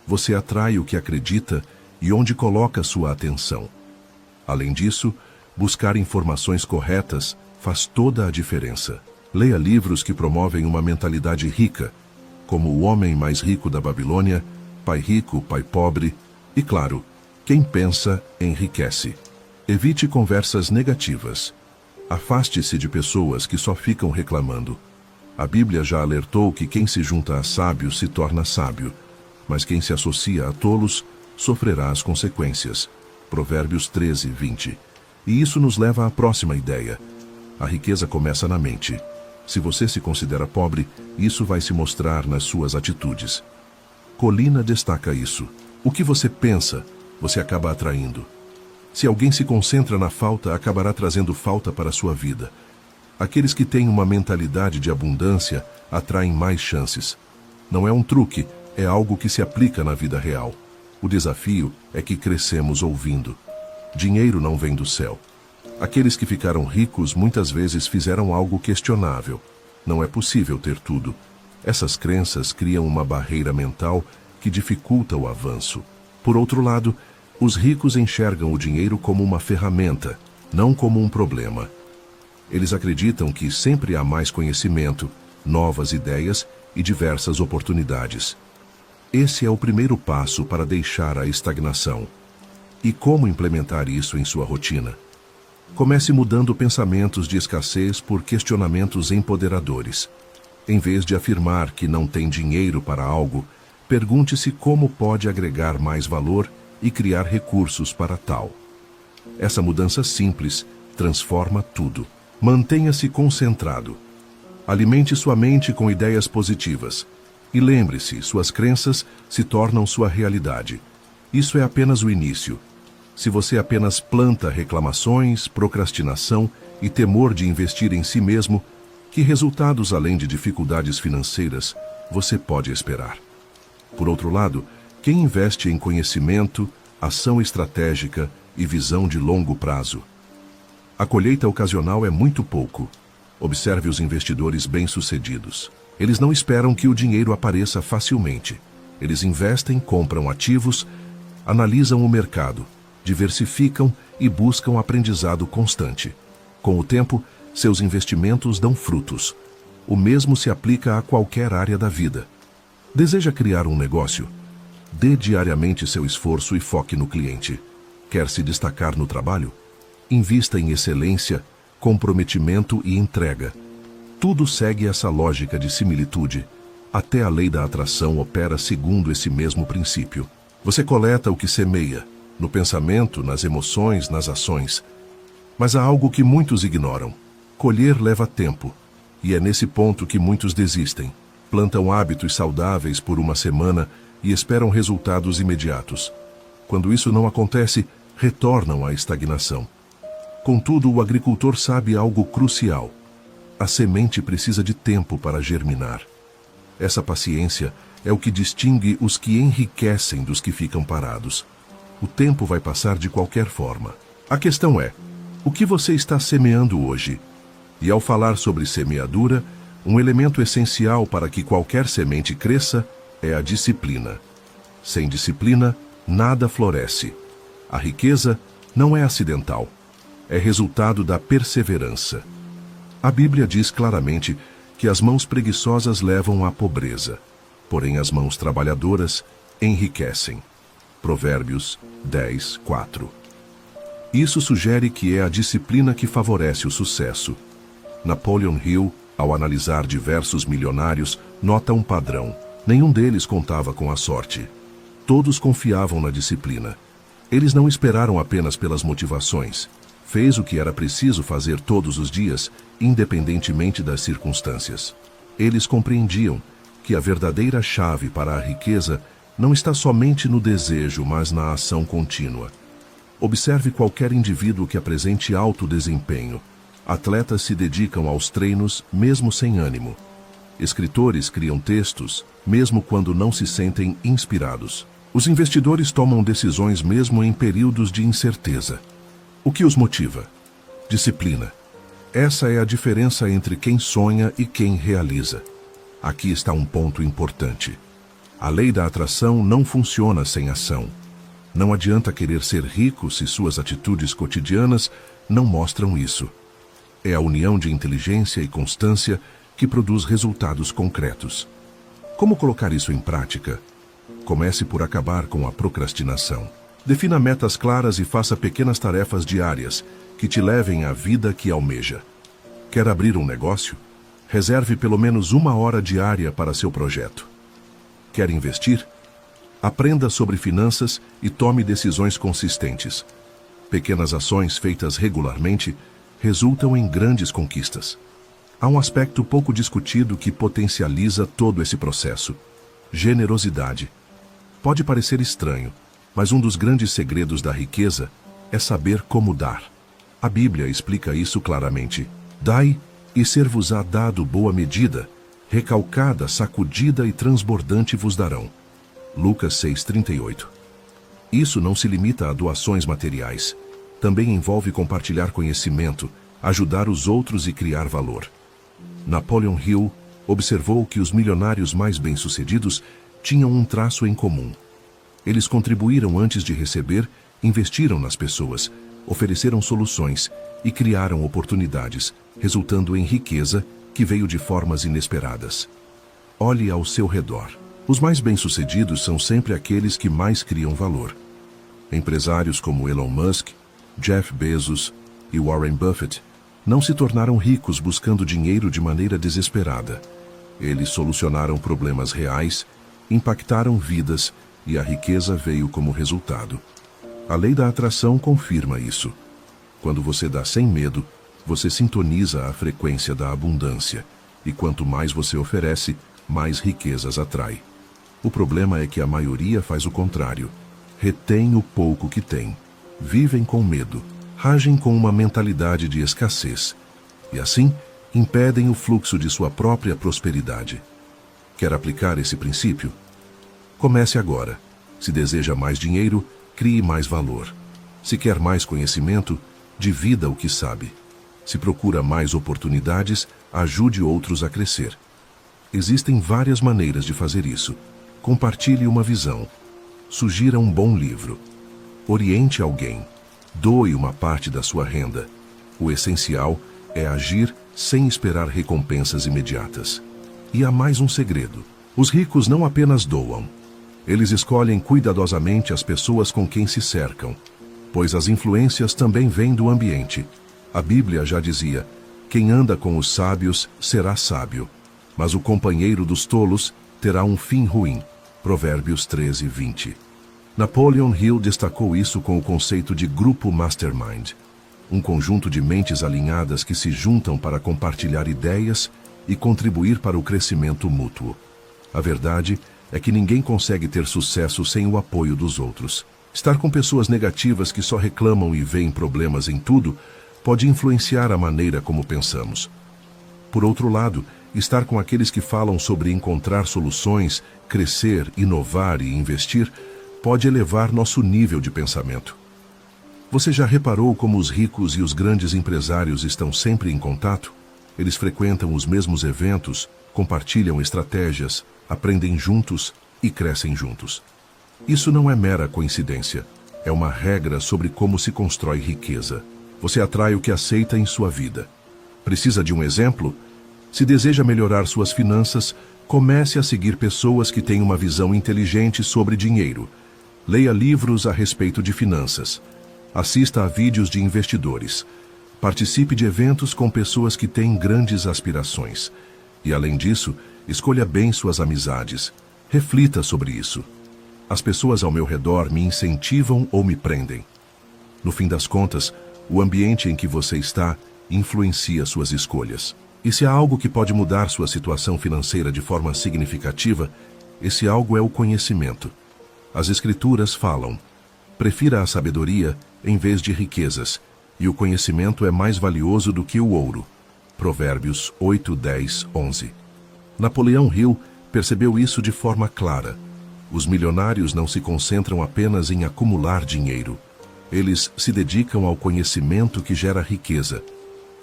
Você atrai o que acredita e onde coloca sua atenção. Além disso, buscar informações corretas faz toda a diferença. Leia livros que promovem uma mentalidade rica, como O Homem Mais Rico da Babilônia, Pai Rico, Pai Pobre e, claro, Quem Pensa Enriquece. Evite conversas negativas. Afaste-se de pessoas que só ficam reclamando. A Bíblia já alertou que quem se junta a sábios se torna sábio, mas quem se associa a tolos sofrerá as consequências. Provérbios 13, 20. E isso nos leva à próxima ideia. A riqueza começa na mente. Se você se considera pobre, isso vai se mostrar nas suas atitudes. Colina destaca isso. O que você pensa, você acaba atraindo. Se alguém se concentra na falta, acabará trazendo falta para a sua vida. Aqueles que têm uma mentalidade de abundância atraem mais chances. Não é um truque, é algo que se aplica na vida real. O desafio é que crescemos ouvindo. Dinheiro não vem do céu. Aqueles que ficaram ricos muitas vezes fizeram algo questionável. Não é possível ter tudo. Essas crenças criam uma barreira mental que dificulta o avanço. Por outro lado, os ricos enxergam o dinheiro como uma ferramenta, não como um problema. Eles acreditam que sempre há mais conhecimento, novas ideias e diversas oportunidades. Esse é o primeiro passo para deixar a estagnação. E como implementar isso em sua rotina? Comece mudando pensamentos de escassez por questionamentos empoderadores. Em vez de afirmar que não tem dinheiro para algo, pergunte-se como pode agregar mais valor e criar recursos para tal. Essa mudança simples transforma tudo. Mantenha-se concentrado. Alimente sua mente com ideias positivas. E lembre-se, suas crenças se tornam sua realidade. Isso é apenas o início. Se você apenas planta reclamações, procrastinação e temor de investir em si mesmo, que resultados além de dificuldades financeiras você pode esperar? Por outro lado, quem investe em conhecimento, ação estratégica e visão de longo prazo? A colheita ocasional é muito pouco. Observe os investidores bem-sucedidos. Eles não esperam que o dinheiro apareça facilmente. Eles investem, compram ativos, analisam o mercado, diversificam e buscam aprendizado constante. Com o tempo, seus investimentos dão frutos. O mesmo se aplica a qualquer área da vida. Deseja criar um negócio? Dê diariamente seu esforço e foque no cliente. Quer se destacar no trabalho? Invista em excelência, comprometimento e entrega. Tudo segue essa lógica de similitude. Até a lei da atração opera segundo esse mesmo princípio. Você coleta o que semeia, no pensamento, nas emoções, nas ações. Mas há algo que muitos ignoram. Colher leva tempo. E é nesse ponto que muitos desistem. Plantam hábitos saudáveis por uma semana e esperam resultados imediatos. Quando isso não acontece, retornam à estagnação. Contudo, o agricultor sabe algo crucial. A semente precisa de tempo para germinar. Essa paciência é o que distingue os que enriquecem dos que ficam parados. O tempo vai passar de qualquer forma. A questão é, o que você está semeando hoje? E ao falar sobre semeadura, um elemento essencial para que qualquer semente cresça é a disciplina. Sem disciplina, nada floresce. A riqueza não é acidental. É resultado da perseverança. A Bíblia diz claramente que as mãos preguiçosas levam à pobreza, porém as mãos trabalhadoras enriquecem. Provérbios 10, 4. Isso sugere que é a disciplina que favorece o sucesso. Napoleon Hill, ao analisar diversos milionários, nota um padrão. Nenhum deles contava com a sorte. Todos confiavam na disciplina. Eles não esperaram apenas pelas motivações. Fez o que era preciso fazer todos os dias, independentemente das circunstâncias. Eles compreendiam que a verdadeira chave para a riqueza não está somente no desejo, mas na ação contínua. Observe qualquer indivíduo que apresente alto desempenho. Atletas se dedicam aos treinos mesmo sem ânimo. Escritores criam textos, mesmo quando não se sentem inspirados. Os investidores tomam decisões mesmo em períodos de incerteza. O que os motiva? Disciplina. Essa é a diferença entre quem sonha e quem realiza. Aqui está um ponto importante. A lei da atração não funciona sem ação. Não adianta querer ser rico se suas atitudes cotidianas não mostram isso. É a união de inteligência e constância que produz resultados concretos. Como colocar isso em prática? Comece por acabar com a procrastinação. Defina metas claras e faça pequenas tarefas diárias que te levem à vida que almeja. Quer abrir um negócio? Reserve pelo menos 1 hora diária para seu projeto. Quer investir? Aprenda sobre finanças e tome decisões consistentes. Pequenas ações feitas regularmente resultam em grandes conquistas. Há um aspecto pouco discutido que potencializa todo esse processo: generosidade. Pode parecer estranho, mas um dos grandes segredos da riqueza é saber como dar. A Bíblia explica isso claramente. Dai, e ser-vos-á dado boa medida, recalcada, sacudida e transbordante vos darão. Lucas 6,38. Isso não se limita a doações materiais. Também envolve compartilhar conhecimento, ajudar os outros e criar valor. Napoleon Hill observou que os milionários mais bem-sucedidos tinham um traço em comum. Eles contribuíram antes de receber, investiram nas pessoas, ofereceram soluções e criaram oportunidades, resultando em riqueza que veio de formas inesperadas. Olhe ao seu redor. Os mais bem-sucedidos são sempre aqueles que mais criam valor. Empresários como Elon Musk, Jeff Bezos e Warren Buffett não se tornaram ricos buscando dinheiro de maneira desesperada. Eles solucionaram problemas reais, impactaram vidas e a riqueza veio como resultado. A lei da atração confirma isso. Quando você dá sem medo, você sintoniza a frequência da abundância, e quanto mais você oferece, mais riquezas atrai. O problema é que a maioria faz o contrário. Retém o pouco que tem. Vivem com medo. Agem com uma mentalidade de escassez. E assim, impedem o fluxo de sua própria prosperidade. Quer aplicar esse princípio? Comece agora. Se deseja mais dinheiro, crie mais valor. Se quer mais conhecimento, divida o que sabe. Se procura mais oportunidades, ajude outros a crescer. Existem várias maneiras de fazer isso. Compartilhe uma visão. Sugira um bom livro. Oriente alguém. Doe uma parte da sua renda. O essencial é agir sem esperar recompensas imediatas. E há mais um segredo. Os ricos não apenas doam. Eles escolhem cuidadosamente as pessoas com quem se cercam, pois as influências também vêm do ambiente. A Bíblia já dizia: quem anda com os sábios será sábio, mas o companheiro dos tolos terá um fim ruim. Provérbios 13:20. Napoleon Hill destacou isso com o conceito de grupo mastermind, um conjunto de mentes alinhadas que se juntam para compartilhar ideias e contribuir para o crescimento mútuo. A verdade é que ninguém consegue ter sucesso sem o apoio dos outros. Estar com pessoas negativas que só reclamam e veem problemas em tudo pode influenciar a maneira como pensamos. Por outro lado, estar com aqueles que falam sobre encontrar soluções, crescer, inovar e investir pode elevar nosso nível de pensamento. Você já reparou como os ricos e os grandes empresários estão sempre em contato? Eles frequentam os mesmos eventos, compartilham estratégias, aprendem juntos e crescem juntos. Isso não é mera coincidência. É uma regra sobre como se constrói riqueza. Você atrai o que aceita em sua vida. Precisa de um exemplo? Se deseja melhorar suas finanças, comece a seguir pessoas que têm uma visão inteligente sobre dinheiro. Leia livros a respeito de finanças. Assista a vídeos de investidores. Participe de eventos com pessoas que têm grandes aspirações. E, além disso, escolha bem suas amizades. Reflita sobre isso. As pessoas ao meu redor me incentivam ou me prendem? No fim das contas, o ambiente em que você está influencia suas escolhas. E se há algo que pode mudar sua situação financeira de forma significativa, esse algo é o conhecimento. As Escrituras falam: prefira a sabedoria em vez de riquezas, e o conhecimento é mais valioso do que o ouro. Provérbios 8, 10, 11. Napoleão Hill percebeu isso de forma clara. Os milionários não se concentram apenas em acumular dinheiro. Eles se dedicam ao conhecimento que gera riqueza.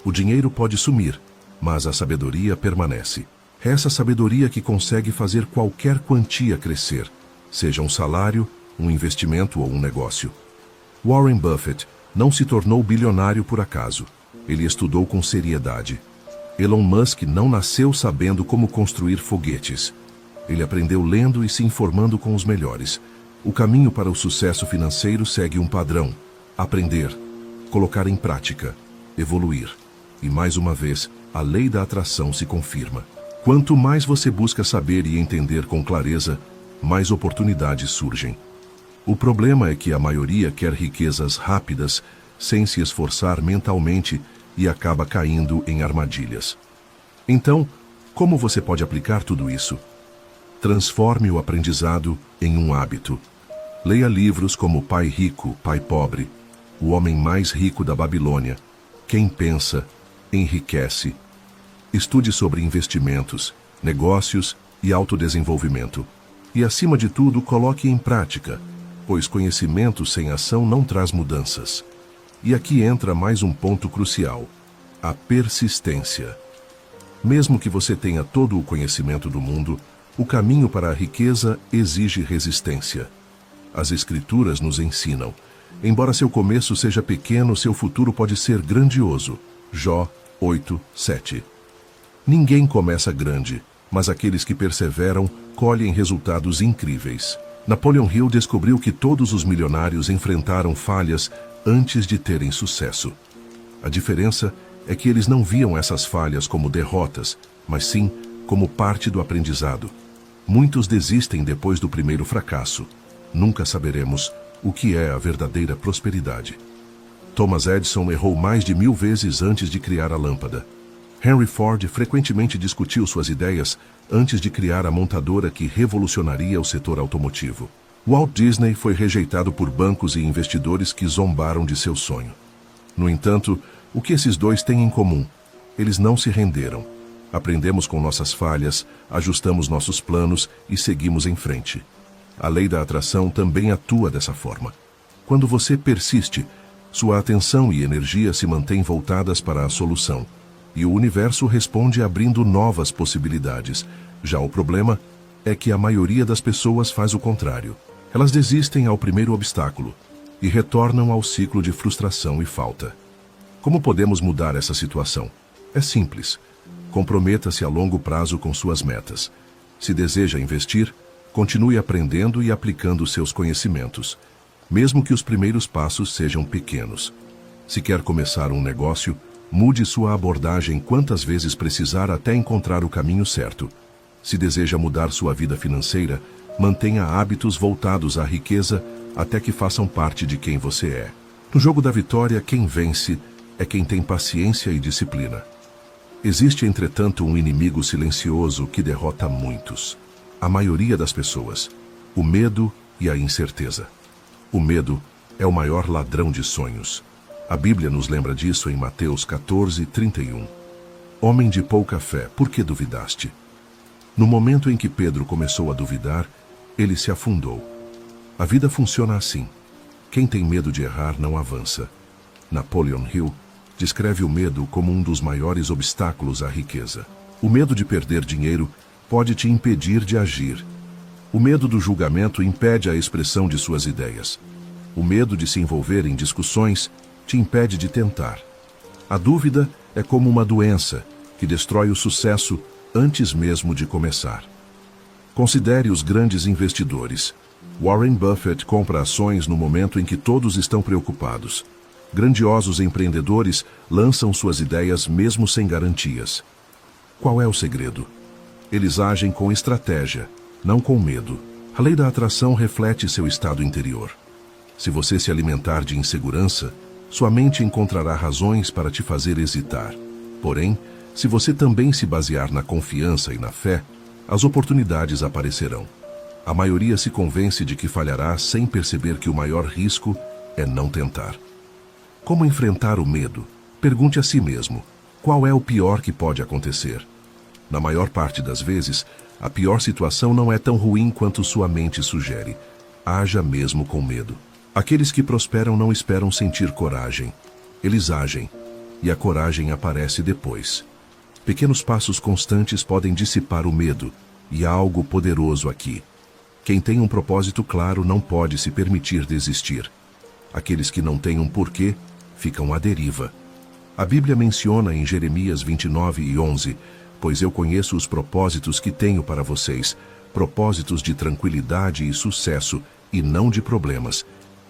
O dinheiro pode sumir, mas a sabedoria permanece. É essa sabedoria que consegue fazer qualquer quantia crescer, seja um salário, um investimento ou um negócio. Warren Buffett não se tornou bilionário por acaso. Ele estudou com seriedade. Elon Musk não nasceu sabendo como construir foguetes. Ele aprendeu lendo e se informando com os melhores. O caminho para o sucesso financeiro segue um padrão: aprender, colocar em prática, evoluir. E mais uma vez, a lei da atração se confirma. Quanto mais você busca saber e entender com clareza, mais oportunidades surgem. O problema é que a maioria quer riquezas rápidas, sem se esforçar mentalmente, e acaba caindo em armadilhas. Então, como você pode aplicar tudo isso? Transforme o aprendizado em um hábito. Leia livros como Pai Rico, Pai Pobre, O Homem Mais Rico da Babilônia, Quem Pensa, Enriquece. Estude sobre investimentos, negócios e autodesenvolvimento. E, acima de tudo, coloque em prática, pois conhecimento sem ação não traz mudanças. E aqui entra mais um ponto crucial: a persistência. Mesmo que você tenha todo o conhecimento do mundo, o caminho para a riqueza exige resistência. As Escrituras nos ensinam: embora seu começo seja pequeno, seu futuro pode ser grandioso. Jó 8:7. Ninguém começa grande, mas aqueles que perseveram colhem resultados incríveis. Napoleão Hill descobriu que todos os milionários enfrentaram falhas antes de terem sucesso. A diferença é que eles não viam essas falhas como derrotas, mas sim como parte do aprendizado. Muitos desistem depois do primeiro fracasso. Nunca saberemos o que é a verdadeira prosperidade. Thomas Edison errou mais de 1000 vezes antes de criar a lâmpada. Henry Ford frequentemente discutiu suas ideias antes de criar a montadora que revolucionaria o setor automotivo. Walt Disney foi rejeitado por bancos e investidores que zombaram de seu sonho. No entanto, o que esses dois têm em comum? Eles não se renderam. Aprendemos com nossas falhas, ajustamos nossos planos e seguimos em frente. A lei da atração também atua dessa forma. Quando você persiste, sua atenção e energia se mantêm voltadas para a solução, e o universo responde abrindo novas possibilidades. Já o problema é que a maioria das pessoas faz o contrário. Elas desistem ao primeiro obstáculo e retornam ao ciclo de frustração e falta. Como podemos mudar essa situação? É simples. Comprometa-se a longo prazo com suas metas. Se deseja investir, continue aprendendo e aplicando seus conhecimentos, mesmo que os primeiros passos sejam pequenos. Se quer começar um negócio, mude sua abordagem quantas vezes precisar até encontrar o caminho certo. Se deseja mudar sua vida financeira, mantenha hábitos voltados à riqueza até que façam parte de quem você é. No jogo da vitória, quem vence é quem tem paciência e disciplina. Existe, entretanto, um inimigo silencioso que derrota muitos. A maioria das pessoas: o medo e a incerteza. O medo é o maior ladrão de sonhos. A Bíblia nos lembra disso em Mateus 14:31. Homem de pouca fé, por que duvidaste? No momento em que Pedro começou a duvidar, ele se afundou. A vida funciona assim. Quem tem medo de errar não avança. Napoleon Hill descreve o medo como um dos maiores obstáculos à riqueza. O medo de perder dinheiro pode te impedir de agir. O medo do julgamento impede a expressão de suas ideias. O medo de se envolver em discussões te impede de tentar. A dúvida é como uma doença que destrói o sucesso antes mesmo de começar. Considere os grandes investidores. Warren Buffett compra ações no momento em que todos estão preocupados. Grandiosos empreendedores lançam suas ideias mesmo sem garantias. Qual é o segredo? Eles agem com estratégia, não com medo. A lei da atração reflete seu estado interior. Se você se alimentar de insegurança, sua mente encontrará razões para te fazer hesitar. Porém, se você também se basear na confiança e na fé, as oportunidades aparecerão. A maioria se convence de que falhará sem perceber que o maior risco é não tentar. Como enfrentar o medo? Pergunte a si mesmo: qual é o pior que pode acontecer? Na maior parte das vezes, a pior situação não é tão ruim quanto sua mente sugere. Haja mesmo com medo. Aqueles que prosperam não esperam sentir coragem. Eles agem, e a coragem aparece depois. Pequenos passos constantes podem dissipar o medo, e há algo poderoso aqui. Quem tem um propósito claro não pode se permitir desistir. Aqueles que não têm um porquê ficam à deriva. A Bíblia menciona em Jeremias 29:11, pois eu conheço os propósitos que tenho para vocês, propósitos de tranquilidade e sucesso, e não de problemas.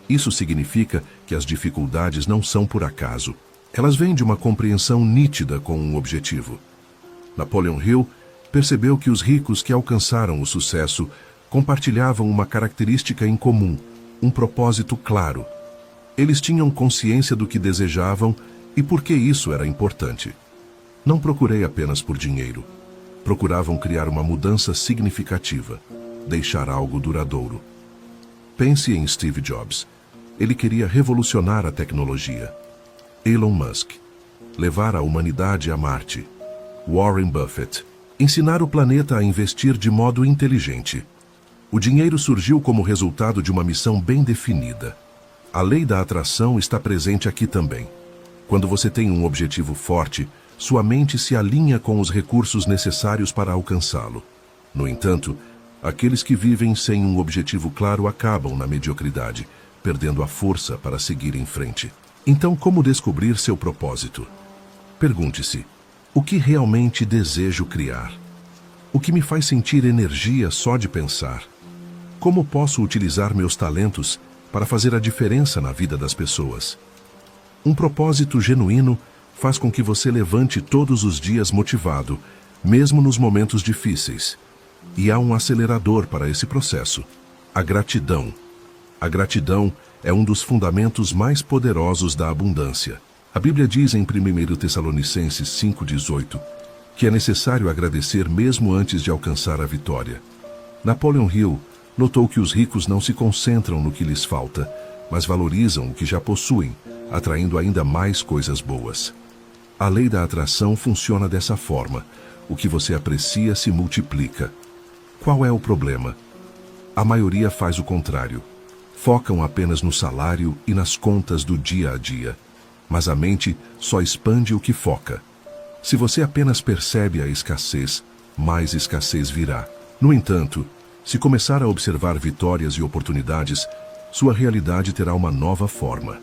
Isso significa que as dificuldades não são por acaso. Elas vêm de uma compreensão nítida com um objetivo. Napoleon Hill percebeu que os ricos que alcançaram o sucesso compartilhavam uma característica em comum, um propósito claro. Eles tinham consciência do que desejavam e por que isso era importante. Não procurei apenas por dinheiro. Procuravam criar uma mudança significativa, deixar algo duradouro. Pense em Steve Jobs. Ele queria revolucionar a tecnologia. Elon Musk, levar a humanidade a Marte. Warren Buffett, ensinar o planeta a investir de modo inteligente. O dinheiro surgiu como resultado de uma missão bem definida. A lei da atração está presente aqui também. Quando você tem um objetivo forte, sua mente se alinha com os recursos necessários para alcançá-lo. No entanto, aqueles que vivem sem um objetivo claro acabam na mediocridade, perdendo a força para seguir em frente. Então, como descobrir seu propósito? Pergunte-se: o que realmente desejo criar? O que me faz sentir energia só de pensar? Como posso utilizar meus talentos para fazer a diferença na vida das pessoas? Um propósito genuíno faz com que você levante todos os dias motivado, mesmo nos momentos difíceis. E há um acelerador para esse processo: a gratidão. A gratidão é um dos fundamentos mais poderosos da abundância. A Bíblia diz em 1 Tessalonicenses 5:18 que é necessário agradecer mesmo antes de alcançar a vitória. Napoleon Hill notou que os ricos não se concentram no que lhes falta, mas valorizam o que já possuem, atraindo ainda mais coisas boas. A lei da atração funciona dessa forma: o que você aprecia se multiplica. Qual é o problema? A maioria faz o contrário. Focam apenas no salário e nas contas do dia a dia. Mas a mente só expande o que foca. Se você apenas percebe a escassez, mais escassez virá. No entanto, se começar a observar vitórias e oportunidades, sua realidade terá uma nova forma.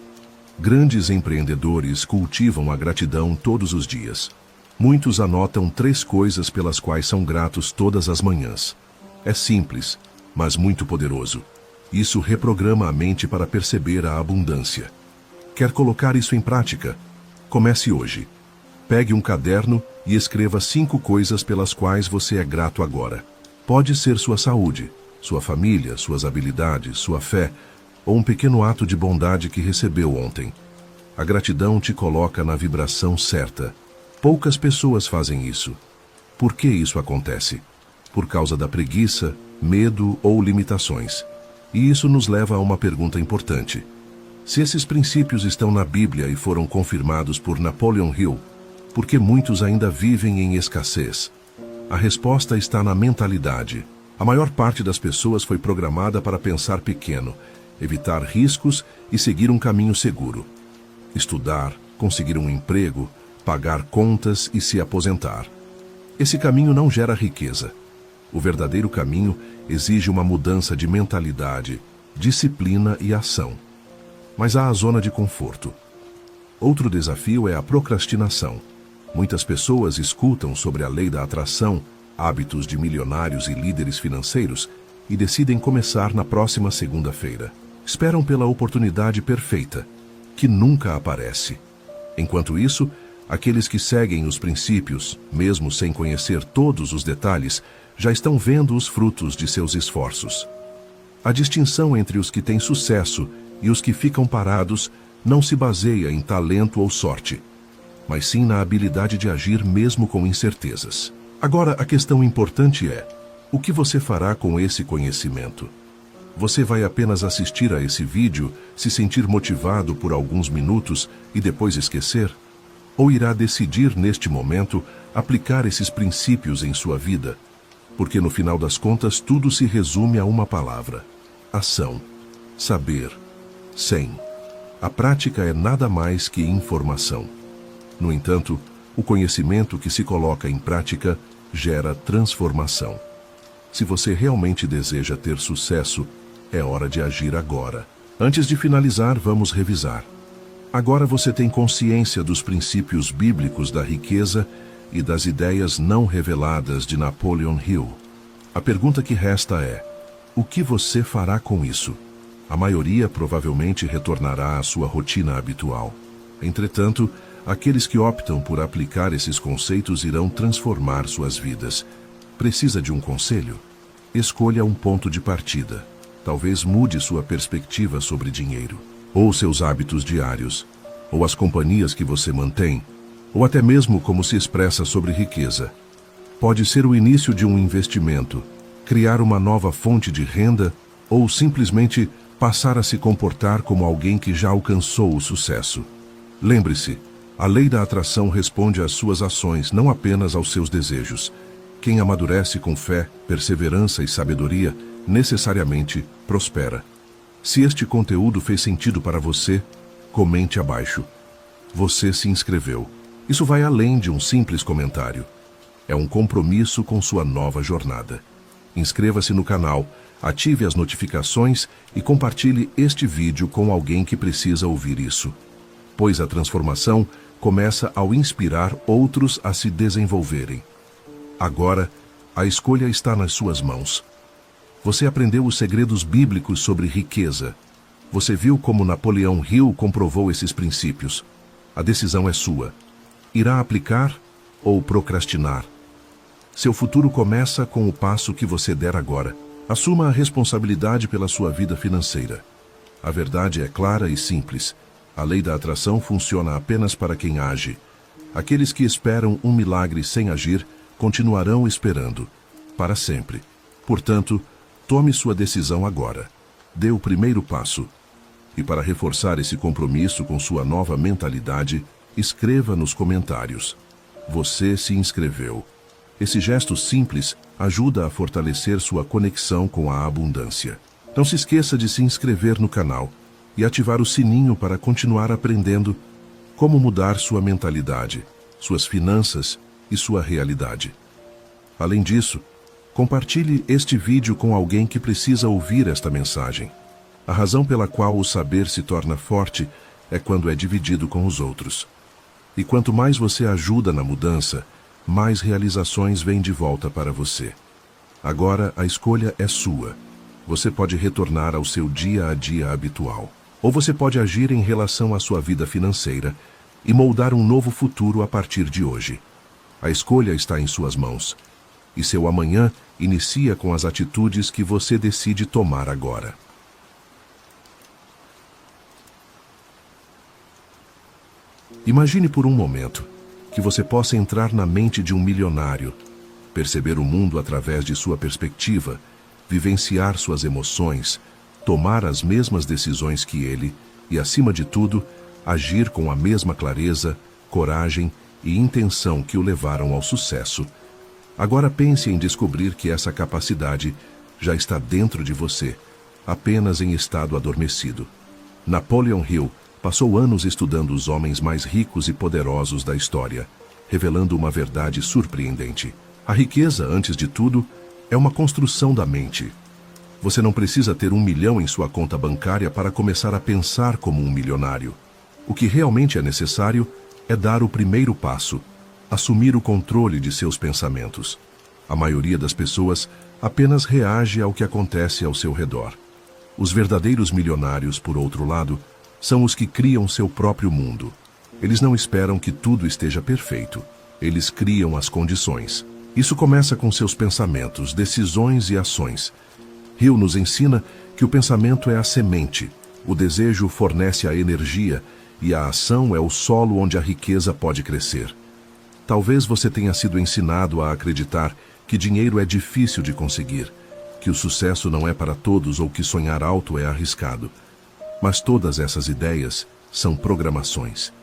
Grandes empreendedores cultivam a gratidão todos os dias. Muitos anotam 3 coisas pelas quais são gratos todas as manhãs. É simples, mas muito poderoso. Isso reprograma a mente para perceber a abundância. Quer colocar isso em prática? Comece hoje. Pegue um caderno e escreva 5 coisas pelas quais você é grato agora. Pode ser sua saúde, sua família, suas habilidades, sua fé, ou um pequeno ato de bondade que recebeu ontem. A gratidão te coloca na vibração certa. Poucas pessoas fazem isso. Por que isso acontece? Por causa da preguiça, medo ou limitações. E isso nos leva a uma pergunta importante. Se esses princípios estão na Bíblia e foram confirmados por Napoleon Hill, por que muitos ainda vivem em escassez? A resposta está na mentalidade. A maior parte das pessoas foi programada para pensar pequeno, evitar riscos e seguir um caminho seguro. Estudar, conseguir um emprego, pagar contas e se aposentar. Esse caminho não gera riqueza. O verdadeiro caminho exige uma mudança de mentalidade, disciplina e ação. Mas há a zona de conforto. Outro desafio é a procrastinação. Muitas pessoas escutam sobre a lei da atração, hábitos de milionários e líderes financeiros e decidem começar na próxima segunda-feira. Esperam pela oportunidade perfeita, que nunca aparece. Enquanto isso, aqueles que seguem os princípios, mesmo sem conhecer todos os detalhes, já estão vendo os frutos de seus esforços. A distinção entre os que têm sucesso e os que ficam parados não se baseia em talento ou sorte, mas sim na habilidade de agir mesmo com incertezas. Agora, a questão importante é: o que você fará com esse conhecimento? Você vai apenas assistir a esse vídeo, se sentir motivado por alguns minutos e depois esquecer? Ou irá decidir neste momento aplicar esses princípios em sua vida? Porque no final das contas tudo se resume a uma palavra: ação, saber, 100. A prática é nada mais que informação. No entanto, o conhecimento que se coloca em prática gera transformação. Se você realmente deseja ter sucesso, é hora de agir agora. Antes de finalizar, vamos revisar. Agora você tem consciência dos princípios bíblicos da riqueza e das ideias não reveladas de Napoleon Hill. A pergunta que resta é: o que você fará com isso? A maioria provavelmente retornará à sua rotina habitual. Entretanto, aqueles que optam por aplicar esses conceitos irão transformar suas vidas. Precisa de um conselho? Escolha um ponto de partida. Talvez mude sua perspectiva sobre dinheiro, ou seus hábitos diários, ou as companhias que você mantém, ou até mesmo como se expressa sobre riqueza. Pode ser o início de um investimento, criar uma nova fonte de renda, ou simplesmente passar a se comportar como alguém que já alcançou o sucesso. Lembre-se, a lei da atração responde às suas ações, não apenas aos seus desejos. Quem amadurece com fé, perseverança e sabedoria, necessariamente prospera. Se este conteúdo fez sentido para você, comente abaixo. Você se inscreveu. Isso vai além de um simples comentário. É um compromisso com sua nova jornada. Inscreva-se no canal, ative as notificações e compartilhe este vídeo com alguém que precisa ouvir isso. Pois a transformação começa ao inspirar outros a se desenvolverem. Agora, a escolha está nas suas mãos. Você aprendeu os segredos bíblicos sobre riqueza. Você viu como Napoleão Hill comprovou esses princípios. A decisão é sua. Irá aplicar ou procrastinar? Seu futuro começa com o passo que você der agora. Assuma a responsabilidade pela sua vida financeira. A verdade é clara e simples. A lei da atração funciona apenas para quem age. Aqueles que esperam um milagre sem agir continuarão esperando, para sempre. Portanto, tome sua decisão agora. Dê o primeiro passo. E para reforçar esse compromisso com sua nova mentalidade, escreva nos comentários: você se inscreveu. Esse gesto simples ajuda a fortalecer sua conexão com a abundância. Não se esqueça de se inscrever no canal e ativar o sininho para continuar aprendendo como mudar sua mentalidade, suas finanças e sua realidade. Além disso, compartilhe este vídeo com alguém que precisa ouvir esta mensagem. A razão pela qual o saber se torna forte é quando é dividido com os outros. E quanto mais você ajuda na mudança, mais realizações vêm de volta para você. Agora a escolha é sua. Você pode retornar ao seu dia a dia habitual. Ou você pode agir em relação à sua vida financeira e moldar um novo futuro a partir de hoje. A escolha está em suas mãos. E seu amanhã inicia com as atitudes que você decide tomar agora. Imagine por um momento que você possa entrar na mente de um milionário, perceber o mundo através de sua perspectiva, vivenciar suas emoções, tomar as mesmas decisões que ele e, acima de tudo, agir com a mesma clareza, coragem e intenção que o levaram ao sucesso. Agora pense em descobrir que essa capacidade já está dentro de você, apenas em estado adormecido. Napoleon Hill passou anos estudando os homens mais ricos e poderosos da história, revelando uma verdade surpreendente. A riqueza, antes de tudo, é uma construção da mente. Você não precisa ter 1 milhão em sua conta bancária para começar a pensar como um milionário. O que realmente é necessário é dar o primeiro passo, assumir o controle de seus pensamentos. A maioria das pessoas apenas reage ao que acontece ao seu redor. Os verdadeiros milionários, por outro lado, são os que criam seu próprio mundo. Eles não esperam que tudo esteja perfeito. Eles criam as condições. Isso começa com seus pensamentos, decisões e ações. Hill nos ensina que o pensamento é a semente, o desejo fornece a energia e a ação é o solo onde a riqueza pode crescer. Talvez você tenha sido ensinado a acreditar que dinheiro é difícil de conseguir, que o sucesso não é para todos ou que sonhar alto é arriscado. Mas todas essas ideias são programações.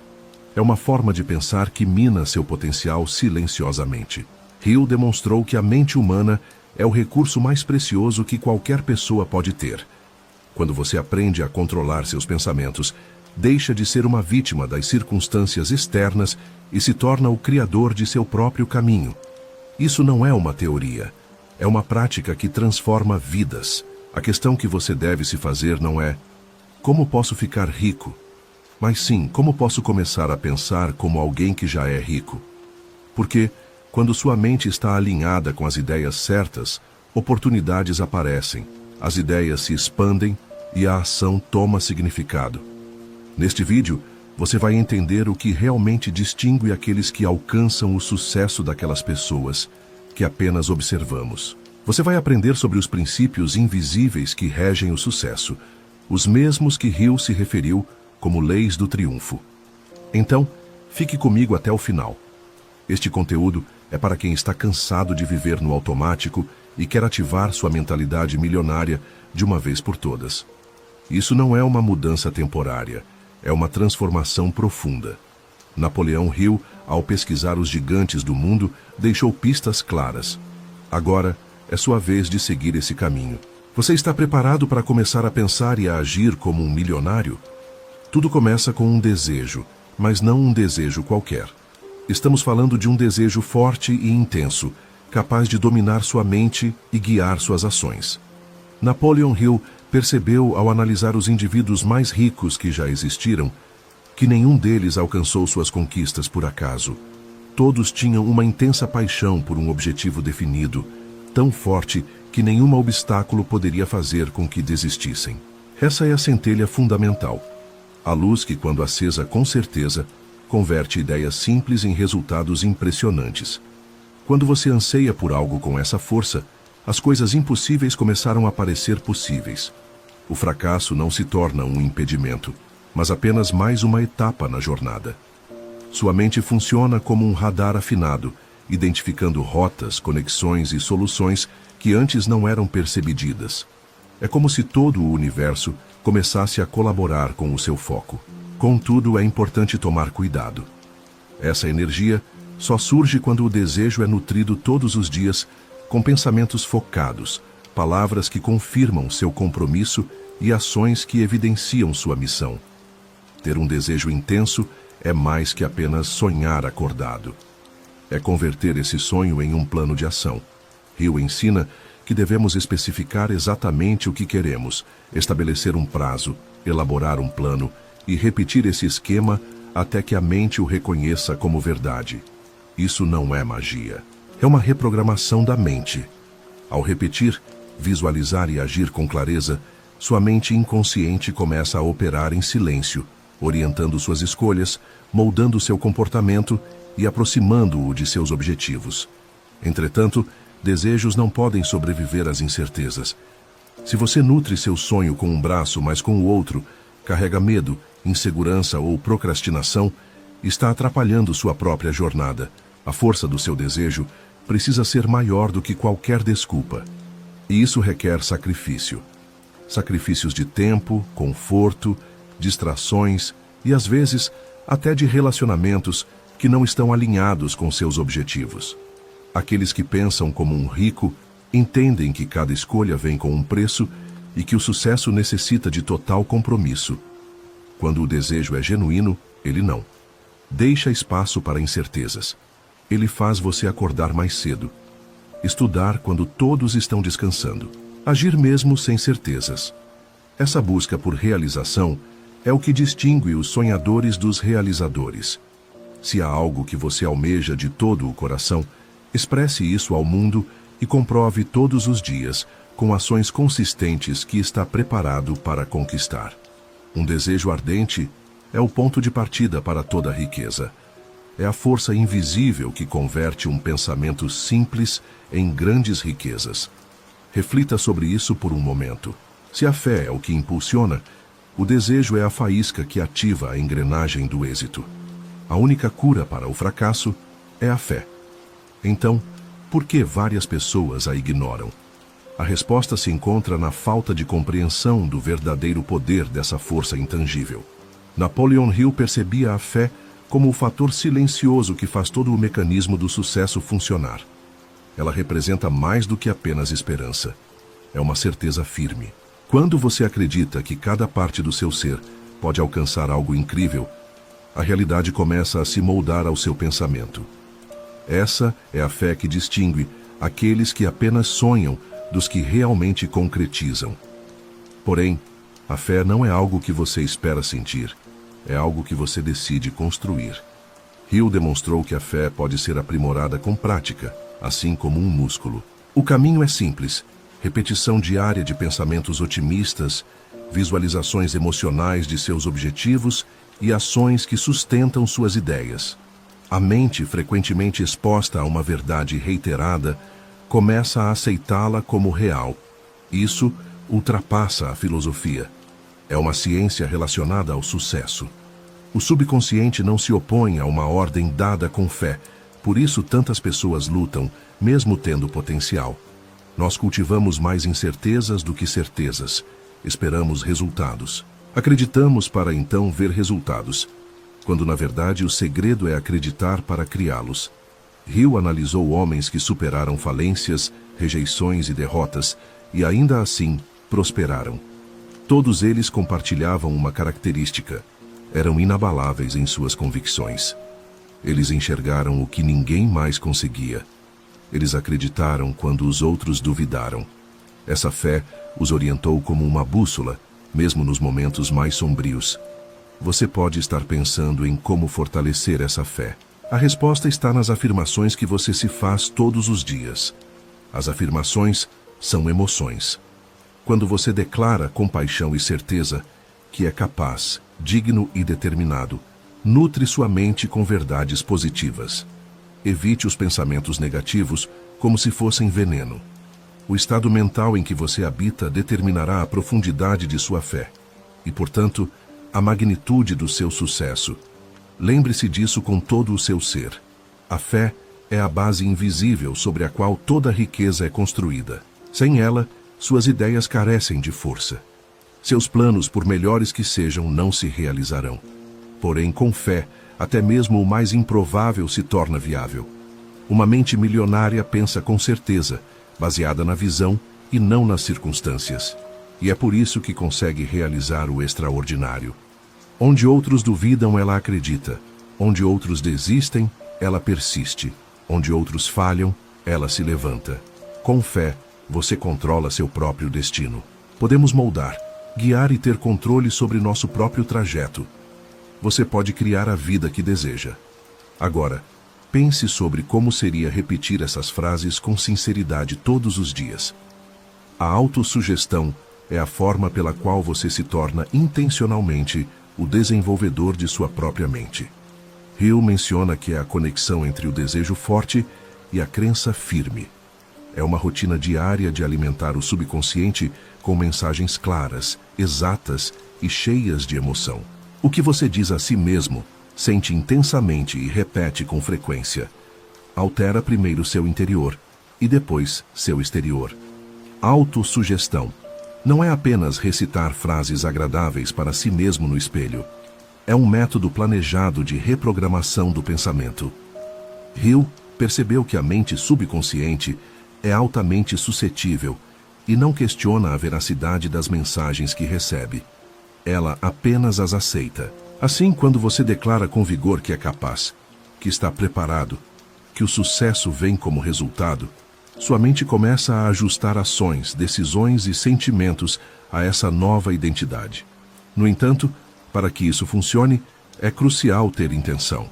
É uma forma de pensar que mina seu potencial silenciosamente. Hill demonstrou que a mente humana é o recurso mais precioso que qualquer pessoa pode ter. Quando você aprende a controlar seus pensamentos, deixa de ser uma vítima das circunstâncias externas e se torna o criador de seu próprio caminho. Isso não é uma teoria, é uma prática que transforma vidas. A questão que você deve se fazer não é como posso ficar rico, mas sim como posso começar a pensar como alguém que já é rico. Porque, quando sua mente está alinhada com as ideias certas, oportunidades aparecem, as ideias se expandem e a ação toma significado. Neste vídeo, você vai entender o que realmente distingue aqueles que alcançam o sucesso daquelas pessoas que apenas observamos. Você vai aprender sobre os princípios invisíveis que regem o sucesso, os mesmos que Hill se referiu como leis do triunfo. Então, fique comigo até o final. Este conteúdo é para quem está cansado de viver no automático e quer ativar sua mentalidade milionária de uma vez por todas. Isso não é uma mudança temporária, é uma transformação profunda. Napoleão Hill, ao pesquisar os gigantes do mundo, deixou pistas claras. Agora é sua vez de seguir esse caminho. Você está preparado para começar a pensar e a agir como um milionário? Tudo começa com um desejo, mas não um desejo qualquer. Estamos falando de um desejo forte e intenso, capaz de dominar sua mente e guiar suas ações. Napoleon Hill percebeu, ao analisar os indivíduos mais ricos que já existiram, que nenhum deles alcançou suas conquistas por acaso. Todos tinham uma intensa paixão por um objetivo definido, tão forte que nenhum obstáculo poderia fazer com que desistissem. Essa é a centelha fundamental. A luz que, quando acesa com certeza, converte ideias simples em resultados impressionantes. Quando você anseia por algo com essa força, as coisas impossíveis começaram a parecer possíveis. O fracasso não se torna um impedimento, mas apenas mais uma etapa na jornada. Sua mente funciona como um radar afinado, identificando rotas, conexões e soluções que antes não eram percebidas. É como se todo o universo começasse a colaborar com o seu foco. Contudo, é importante tomar cuidado. Essa energia só surge quando o desejo é nutrido todos os dias com pensamentos focados, palavras que confirmam seu compromisso e ações que evidenciam sua missão. Ter um desejo intenso é mais que apenas sonhar acordado. É converter esse sonho em um plano de ação. Hill ensina que devemos especificar exatamente o que queremos, estabelecer um prazo, elaborar um plano e repetir esse esquema até que a mente o reconheça como verdade. Isso não é magia. É uma reprogramação da mente. Ao repetir, visualizar e agir com clareza, sua mente inconsciente começa a operar em silêncio, orientando suas escolhas, moldando seu comportamento e aproximando-o de seus objetivos. Entretanto, desejos não podem sobreviver às incertezas. Se você nutre seu sonho com um braço, mas com o outro, carrega medo, insegurança ou procrastinação, está atrapalhando sua própria jornada. A força do seu desejo precisa ser maior do que qualquer desculpa. E isso requer sacrifício. Sacrifícios de tempo, conforto, distrações e, às vezes, até de relacionamentos que não estão alinhados com seus objetivos. Aqueles que pensam como um rico entendem que cada escolha vem com um preço e que o sucesso necessita de total compromisso. Quando o desejo é genuíno, ele não. Deixa espaço para incertezas. Ele faz você acordar mais cedo. Estudar quando todos estão descansando. Agir mesmo sem certezas. Essa busca por realização é o que distingue os sonhadores dos realizadores. Se há algo que você almeja de todo o coração, expresse isso ao mundo e comprove todos os dias, com ações consistentes, que está preparado para conquistar. Um desejo ardente é o ponto de partida para toda a riqueza. É a força invisível que converte um pensamento simples em grandes riquezas. Reflita sobre isso por um momento. Se a fé é o que impulsiona, o desejo é a faísca que ativa a engrenagem do êxito. A única cura para o fracasso é a fé. Então, por que várias pessoas a ignoram? A resposta se encontra na falta de compreensão do verdadeiro poder dessa força intangível. Napoleon Hill percebia a fé como o fator silencioso que faz todo o mecanismo do sucesso funcionar. Ela representa mais do que apenas esperança. É uma certeza firme. Quando você acredita que cada parte do seu ser pode alcançar algo incrível, a realidade começa a se moldar ao seu pensamento. Essa é a fé que distingue aqueles que apenas sonham dos que realmente concretizam. Porém, a fé não é algo que você espera sentir, é algo que você decide construir. Hill demonstrou que a fé pode ser aprimorada com prática, assim como um músculo. O caminho é simples: repetição diária de pensamentos otimistas, visualizações emocionais de seus objetivos e ações que sustentam suas ideias. A mente, frequentemente exposta a uma verdade reiterada, começa a aceitá-la como real. Isso ultrapassa a filosofia. É uma ciência relacionada ao sucesso. O subconsciente não se opõe a uma ordem dada com fé, por isso tantas pessoas lutam, mesmo tendo potencial. Nós cultivamos mais incertezas do que certezas. Esperamos resultados. Acreditamos para então ver resultados, quando na verdade o segredo é acreditar para criá-los. Hill analisou homens que superaram falências, rejeições e derrotas, e ainda assim prosperaram. Todos eles compartilhavam uma característica: eram inabaláveis em suas convicções. Eles enxergaram o que ninguém mais conseguia. Eles acreditaram quando os outros duvidaram. Essa fé os orientou como uma bússola, mesmo nos momentos mais sombrios. Você pode estar pensando em como fortalecer essa fé. A resposta está nas afirmações que você se faz todos os dias. As afirmações são emoções. Quando você declara com paixão e certeza que é capaz, digno e determinado, nutre sua mente com verdades positivas. Evite os pensamentos negativos como se fossem veneno. O estado mental em que você habita determinará a profundidade de sua fé e, portanto, a magnitude do seu sucesso. Lembre-se disso com todo o seu ser. A fé é a base invisível sobre a qual toda a riqueza é construída. Sem ela, suas ideias carecem de força. Seus planos, por melhores que sejam, não se realizarão. Porém, com fé, até mesmo o mais improvável se torna viável. Uma mente milionária pensa com certeza, baseada na visão e não nas circunstâncias. E é por isso que consegue realizar o extraordinário. Onde outros duvidam, ela acredita. Onde outros desistem, ela persiste. Onde outros falham, ela se levanta. Com fé, você controla seu próprio destino. Podemos moldar, guiar e ter controle sobre nosso próprio trajeto. Você pode criar a vida que deseja. Agora, pense sobre como seria repetir essas frases com sinceridade todos os dias. A autossugestão é a forma pela qual você se torna intencionalmente o desenvolvedor de sua própria mente. Hill menciona que é a conexão entre o desejo forte e a crença firme. É uma rotina diária de alimentar o subconsciente com mensagens claras, exatas e cheias de emoção. O que você diz a si mesmo, sente intensamente e repete com frequência. Altera primeiro seu interior e depois seu exterior. Autossugestão não é apenas recitar frases agradáveis para si mesmo no espelho. É um método planejado de reprogramação do pensamento. Hill percebeu que a mente subconsciente é altamente suscetível e não questiona a veracidade das mensagens que recebe. Ela apenas as aceita. Assim, quando você declara com vigor que é capaz, que está preparado, que o sucesso vem como resultado, sua mente começa a ajustar ações, decisões e sentimentos a essa nova identidade. No entanto, para que isso funcione, é crucial ter intenção.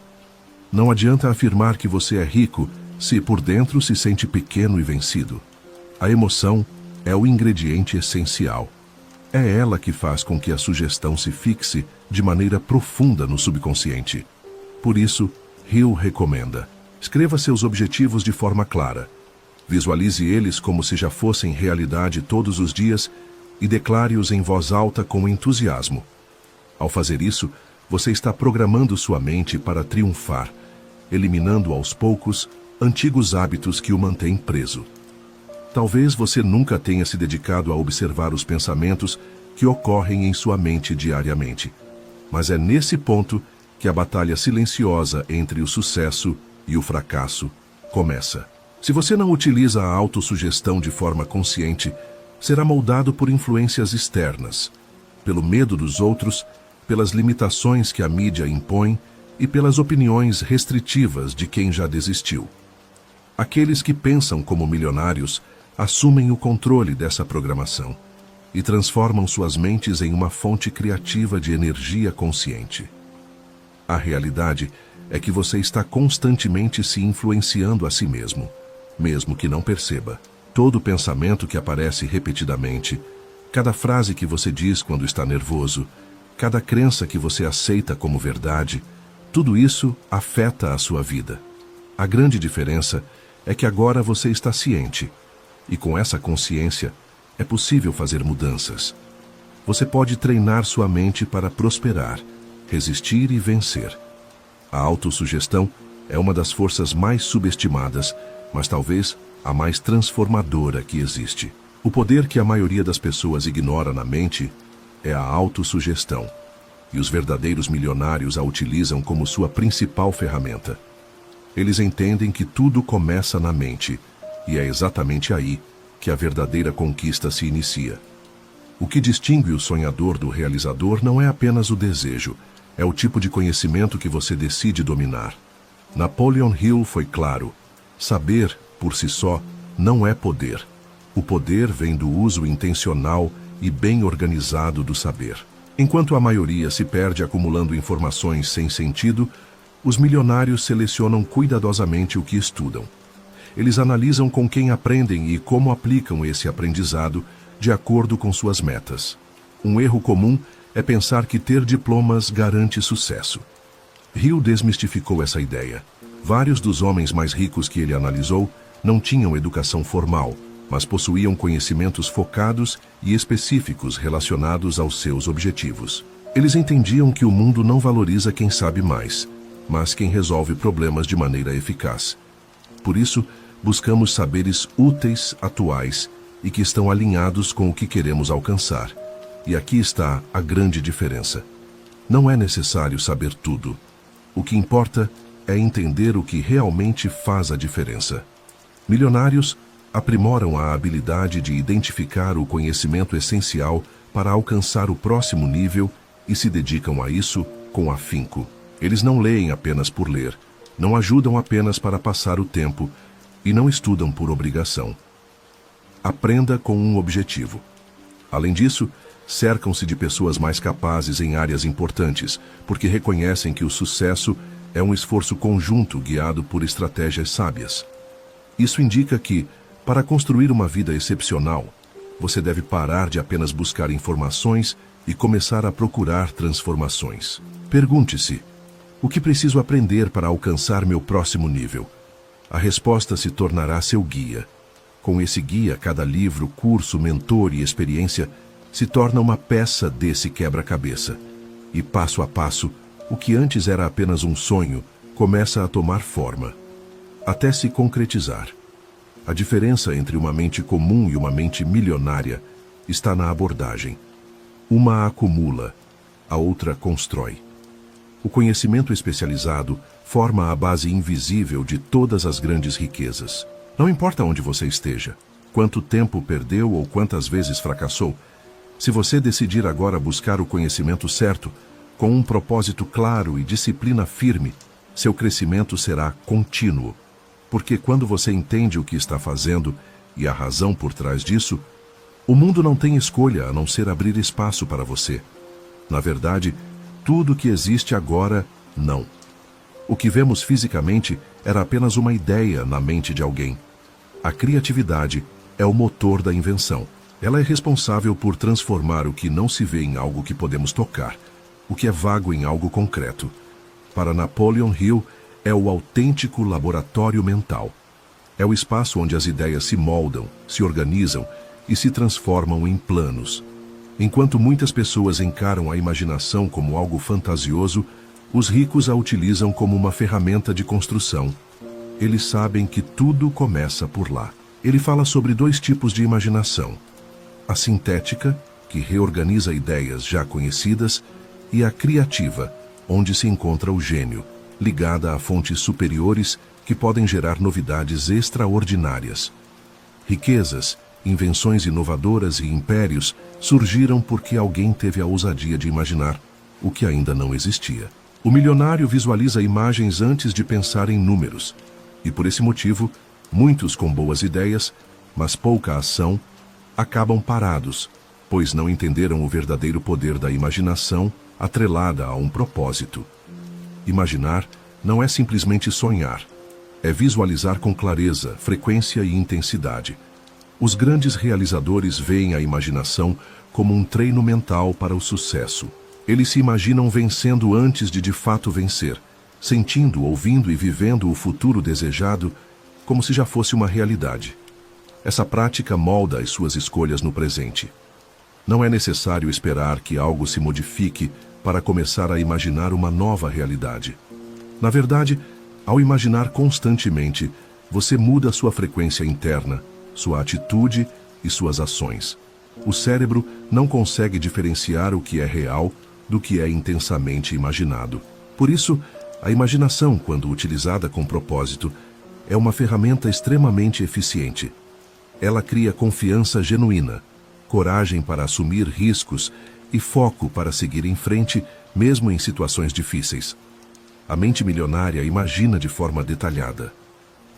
Não adianta afirmar que você é rico se por dentro se sente pequeno e vencido. A emoção é o ingrediente essencial. É ela que faz com que a sugestão se fixe de maneira profunda no subconsciente. Por isso, Hill recomenda: escreva seus objetivos de forma clara. Visualize eles como se já fossem realidade todos os dias e declare-os em voz alta com entusiasmo. Ao fazer isso, você está programando sua mente para triunfar, eliminando aos poucos antigos hábitos que o mantêm preso. Talvez você nunca tenha se dedicado a observar os pensamentos que ocorrem em sua mente diariamente. Mas é nesse ponto que a batalha silenciosa entre o sucesso e o fracasso começa. Se você não utiliza a autossugestão de forma consciente, será moldado por influências externas, pelo medo dos outros, pelas limitações que a mídia impõe e pelas opiniões restritivas de quem já desistiu. Aqueles que pensam como milionários assumem o controle dessa programação e transformam suas mentes em uma fonte criativa de energia consciente. A realidade é que você está constantemente se influenciando a si mesmo, mesmo que não perceba. Todo pensamento que aparece repetidamente, cada frase que você diz quando está nervoso, cada crença que você aceita como verdade, tudo isso afeta a sua vida. A grande diferença é que agora você está ciente, e com essa consciência é possível fazer mudanças. Você pode treinar sua mente para prosperar, resistir e vencer. A autossugestão é uma das forças mais subestimadas, mas talvez a mais transformadora que existe. O poder que a maioria das pessoas ignora na mente é a autossugestão, e os verdadeiros milionários a utilizam como sua principal ferramenta. Eles entendem que tudo começa na mente, e é exatamente aí que a verdadeira conquista se inicia. O que distingue o sonhador do realizador não é apenas o desejo, é o tipo de conhecimento que você decide dominar. Napoleon Hill foi claro: saber, por si só, não é poder. O poder vem do uso intencional e bem organizado do saber. Enquanto a maioria se perde acumulando informações sem sentido, os milionários selecionam cuidadosamente o que estudam. Eles analisam com quem aprendem e como aplicam esse aprendizado de acordo com suas metas. Um erro comum é pensar que ter diplomas garante sucesso. Hill desmistificou essa ideia. Vários dos homens mais ricos que ele analisou não tinham educação formal, mas possuíam conhecimentos focados e específicos relacionados aos seus objetivos. Eles entendiam que o mundo não valoriza quem sabe mais, mas quem resolve problemas de maneira eficaz. Por isso, buscamos saberes úteis, atuais e que estão alinhados com o que queremos alcançar. E aqui está a grande diferença. Não é necessário saber tudo. O que importa é entender o que realmente faz a diferença. Milionários aprimoram a habilidade de identificar o conhecimento essencial para alcançar o próximo nível e se dedicam a isso com afinco. Eles não leem apenas por ler, não ajudam apenas para passar o tempo e não estudam por obrigação. Aprenda com um objetivo. Além disso, cercam-se de pessoas mais capazes em áreas importantes, porque reconhecem que o sucesso é um esforço conjunto guiado por estratégias sábias. Isso indica que, para construir uma vida excepcional, você deve parar de apenas buscar informações e começar a procurar transformações. Pergunte-se: o que preciso aprender para alcançar meu próximo nível? A resposta se tornará seu guia. Com esse guia, cada livro, curso, mentor e experiência se torna uma peça desse quebra-cabeça. E passo a passo, o que antes era apenas um sonho começa a tomar forma, até se concretizar. A diferença entre uma mente comum e uma mente milionária está na abordagem. Uma acumula, a outra constrói. O conhecimento especializado forma a base invisível de todas as grandes riquezas. Não importa onde você esteja, quanto tempo perdeu ou quantas vezes fracassou, se você decidir agora buscar o conhecimento certo, com um propósito claro e disciplina firme, seu crescimento será contínuo. Porque quando você entende o que está fazendo e a razão por trás disso, o mundo não tem escolha a não ser abrir espaço para você. Na verdade, tudo que existe agora, não. O que vemos fisicamente era apenas uma ideia na mente de alguém. A criatividade é o motor da invenção. Ela é responsável por transformar o que não se vê em algo que podemos tocar, o que é vago em algo concreto. Para Napoleon Hill, é o autêntico laboratório mental. É o espaço onde as ideias se moldam, se organizam e se transformam em planos. Enquanto muitas pessoas encaram a imaginação como algo fantasioso, os ricos a utilizam como uma ferramenta de construção. Eles sabem que tudo começa por lá. Ele fala sobre 2 tipos de imaginação: a sintética, que reorganiza ideias já conhecidas, e a criativa, onde se encontra o gênio, ligada a fontes superiores que podem gerar novidades extraordinárias. Riquezas, invenções inovadoras e impérios surgiram porque alguém teve a ousadia de imaginar o que ainda não existia. O milionário visualiza imagens antes de pensar em números, e por esse motivo, muitos com boas ideias, mas pouca ação, acabam parados, pois não entenderam o verdadeiro poder da imaginação atrelada a um propósito. Imaginar não é simplesmente sonhar, é visualizar com clareza, frequência e intensidade. Os grandes realizadores veem a imaginação como um treino mental para o sucesso. Eles se imaginam vencendo antes de fato vencer, sentindo, ouvindo e vivendo o futuro desejado como se já fosse uma realidade. Essa prática molda as suas escolhas no presente. Não é necessário esperar que algo se modifique para começar a imaginar uma nova realidade. Na verdade, ao imaginar constantemente, você muda sua frequência interna, sua atitude e suas ações. O cérebro não consegue diferenciar o que é real do que é intensamente imaginado. Por isso, a imaginação, quando utilizada com propósito, é uma ferramenta extremamente eficiente. Ela cria confiança genuína, coragem para assumir riscos e foco para seguir em frente, mesmo em situações difíceis. A mente milionária imagina de forma detalhada.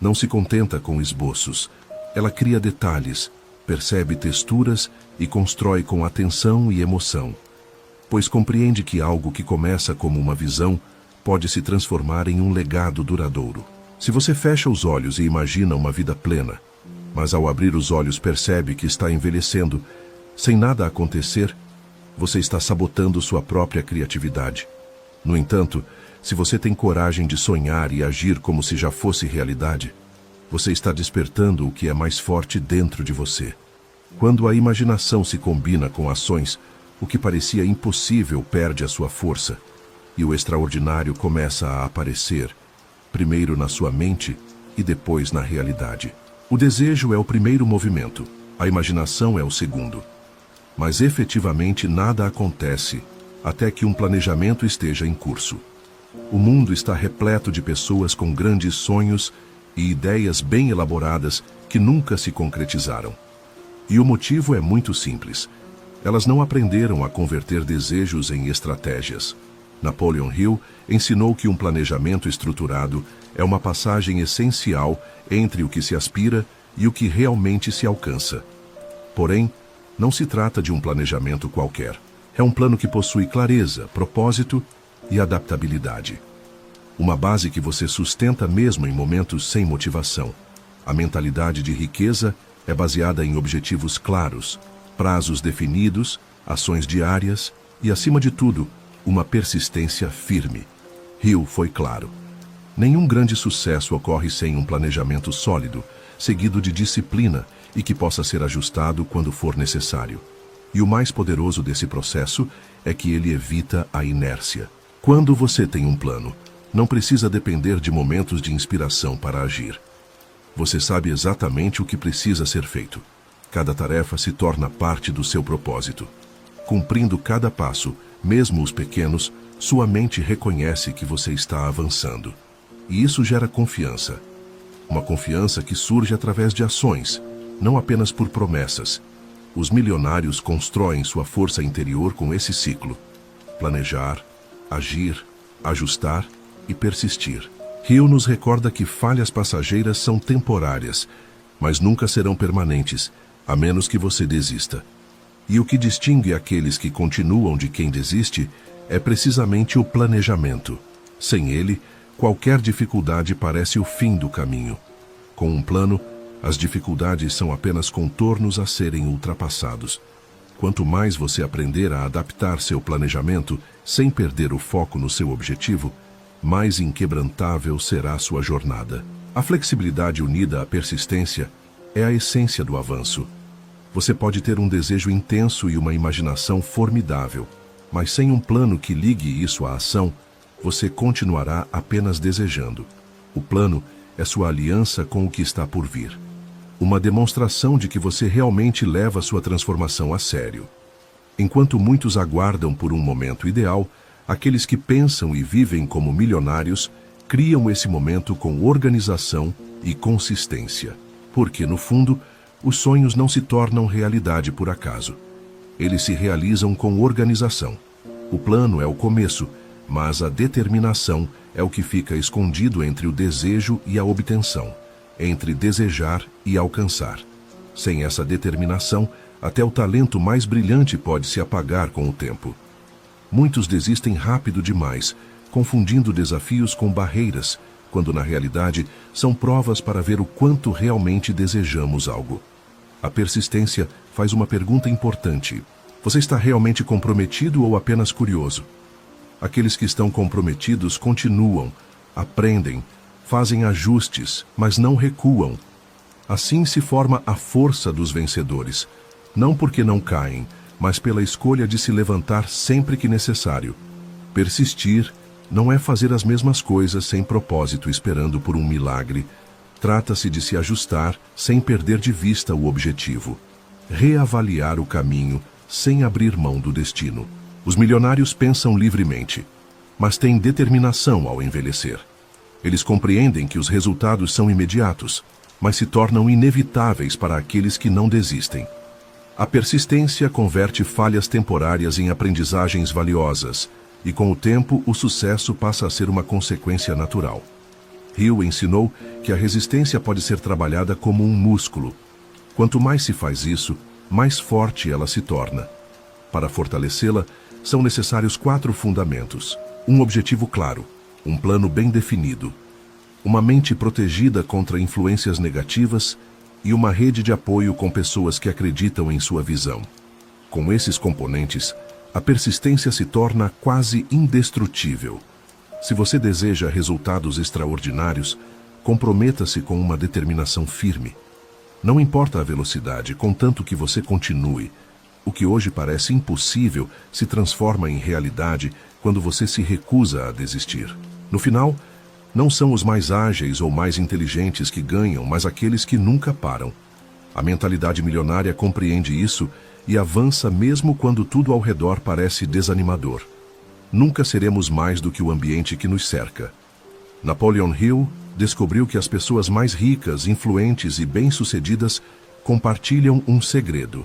Não se contenta com esboços. Ela cria detalhes, percebe texturas e constrói com atenção e emoção, pois compreende que algo que começa como uma visão pode se transformar em um legado duradouro. Se você fecha os olhos e imagina uma vida plena, mas ao abrir os olhos percebe que está envelhecendo, sem nada acontecer, você está sabotando sua própria criatividade. No entanto, se você tem coragem de sonhar e agir como se já fosse realidade, você está despertando o que é mais forte dentro de você. Quando a imaginação se combina com ações, o que parecia impossível perde a sua força, e o extraordinário começa a aparecer, primeiro na sua mente e depois na realidade. O desejo é o primeiro movimento, a imaginação é o segundo. Mas efetivamente nada acontece até que um planejamento esteja em curso. O mundo está repleto de pessoas com grandes sonhos e ideias bem elaboradas que nunca se concretizaram. E o motivo é muito simples. Elas não aprenderam a converter desejos em estratégias. Napoleon Hill ensinou que um planejamento estruturado é uma passagem essencial entre o que se aspira e o que realmente se alcança. Porém, não se trata de um planejamento qualquer. É um plano que possui clareza, propósito e adaptabilidade. Uma base que você sustenta mesmo em momentos sem motivação. A mentalidade de riqueza é baseada em objetivos claros, prazos definidos, ações diárias e, acima de tudo, uma persistência firme. Hill foi claro. Nenhum grande sucesso ocorre sem um planejamento sólido, seguido de disciplina e que possa ser ajustado quando for necessário. E o mais poderoso desse processo é que ele evita a inércia. Quando você tem um plano, não precisa depender de momentos de inspiração para agir. Você sabe exatamente o que precisa ser feito. Cada tarefa se torna parte do seu propósito. Cumprindo cada passo, mesmo os pequenos, sua mente reconhece que você está avançando. E isso gera confiança. Uma confiança que surge através de ações, não apenas por promessas. Os milionários constroem sua força interior com esse ciclo: planejar, agir, ajustar e persistir. Hill nos recorda que falhas passageiras são temporárias, mas nunca serão permanentes, a menos que você desista. E o que distingue aqueles que continuam de quem desiste é precisamente o planejamento. Sem ele, qualquer dificuldade parece o fim do caminho. Com um plano, as dificuldades são apenas contornos a serem ultrapassados. Quanto mais você aprender a adaptar seu planejamento sem perder o foco no seu objetivo, mais inquebrantável será sua jornada. A flexibilidade unida à persistência é a essência do avanço. Você pode ter um desejo intenso e uma imaginação formidável, mas sem um plano que ligue isso à ação, você continuará apenas desejando. O plano é sua aliança com o que está por vir. Uma demonstração de que você realmente leva sua transformação a sério. Enquanto muitos aguardam por um momento ideal, Aqueles que pensam e vivem como milionários criam esse momento com organização e consistência. Porque, no fundo, os sonhos não se tornam realidade por acaso. Eles se realizam com organização. O plano é o começo, mas a determinação é o que fica escondido entre o desejo e a obtenção, entre desejar e alcançar. Sem essa determinação, até o talento mais brilhante pode se apagar com o tempo. Muitos desistem rápido demais, confundindo desafios com barreiras, quando na realidade são provas para ver o quanto realmente desejamos algo. A persistência faz uma pergunta importante. Você está realmente comprometido ou apenas curioso? Aqueles que estão comprometidos continuam, aprendem, fazem ajustes, mas não recuam. Assim se forma a força dos vencedores, não porque não caem, mas pela escolha de se levantar sempre que necessário. Persistir não é fazer as mesmas coisas sem propósito esperando por um milagre. Trata-se de se ajustar sem perder de vista o objetivo. Reavaliar o caminho sem abrir mão do destino. Os milionários pensam livremente, mas têm determinação ao envelhecer. Eles compreendem que os resultados são imediatos, mas se tornam inevitáveis para aqueles que não desistem. A persistência converte falhas temporárias em aprendizagens valiosas, e com o tempo o sucesso passa a ser uma consequência natural. Hill ensinou que a resistência pode ser trabalhada como um músculo. Quanto mais se faz isso, mais forte ela se torna. Para fortalecê-la, são necessários 4 fundamentos: um objetivo claro, um plano bem definido, uma mente protegida contra influências negativas e uma rede de apoio com pessoas que acreditam em sua visão. Com esses componentes, a persistência se torna quase indestrutível. Se você deseja resultados extraordinários, comprometa-se com uma determinação firme. Não importa a velocidade, contanto que você continue. O que hoje parece impossível se transforma em realidade quando você se recusa a desistir. No final, não são os mais ágeis ou mais inteligentes que ganham, mas aqueles que nunca param. A mentalidade milionária compreende isso e avança mesmo quando tudo ao redor parece desanimador. Nunca seremos mais do que o ambiente que nos cerca. Napoleon Hill descobriu que as pessoas mais ricas, influentes e bem-sucedidas compartilham um segredo.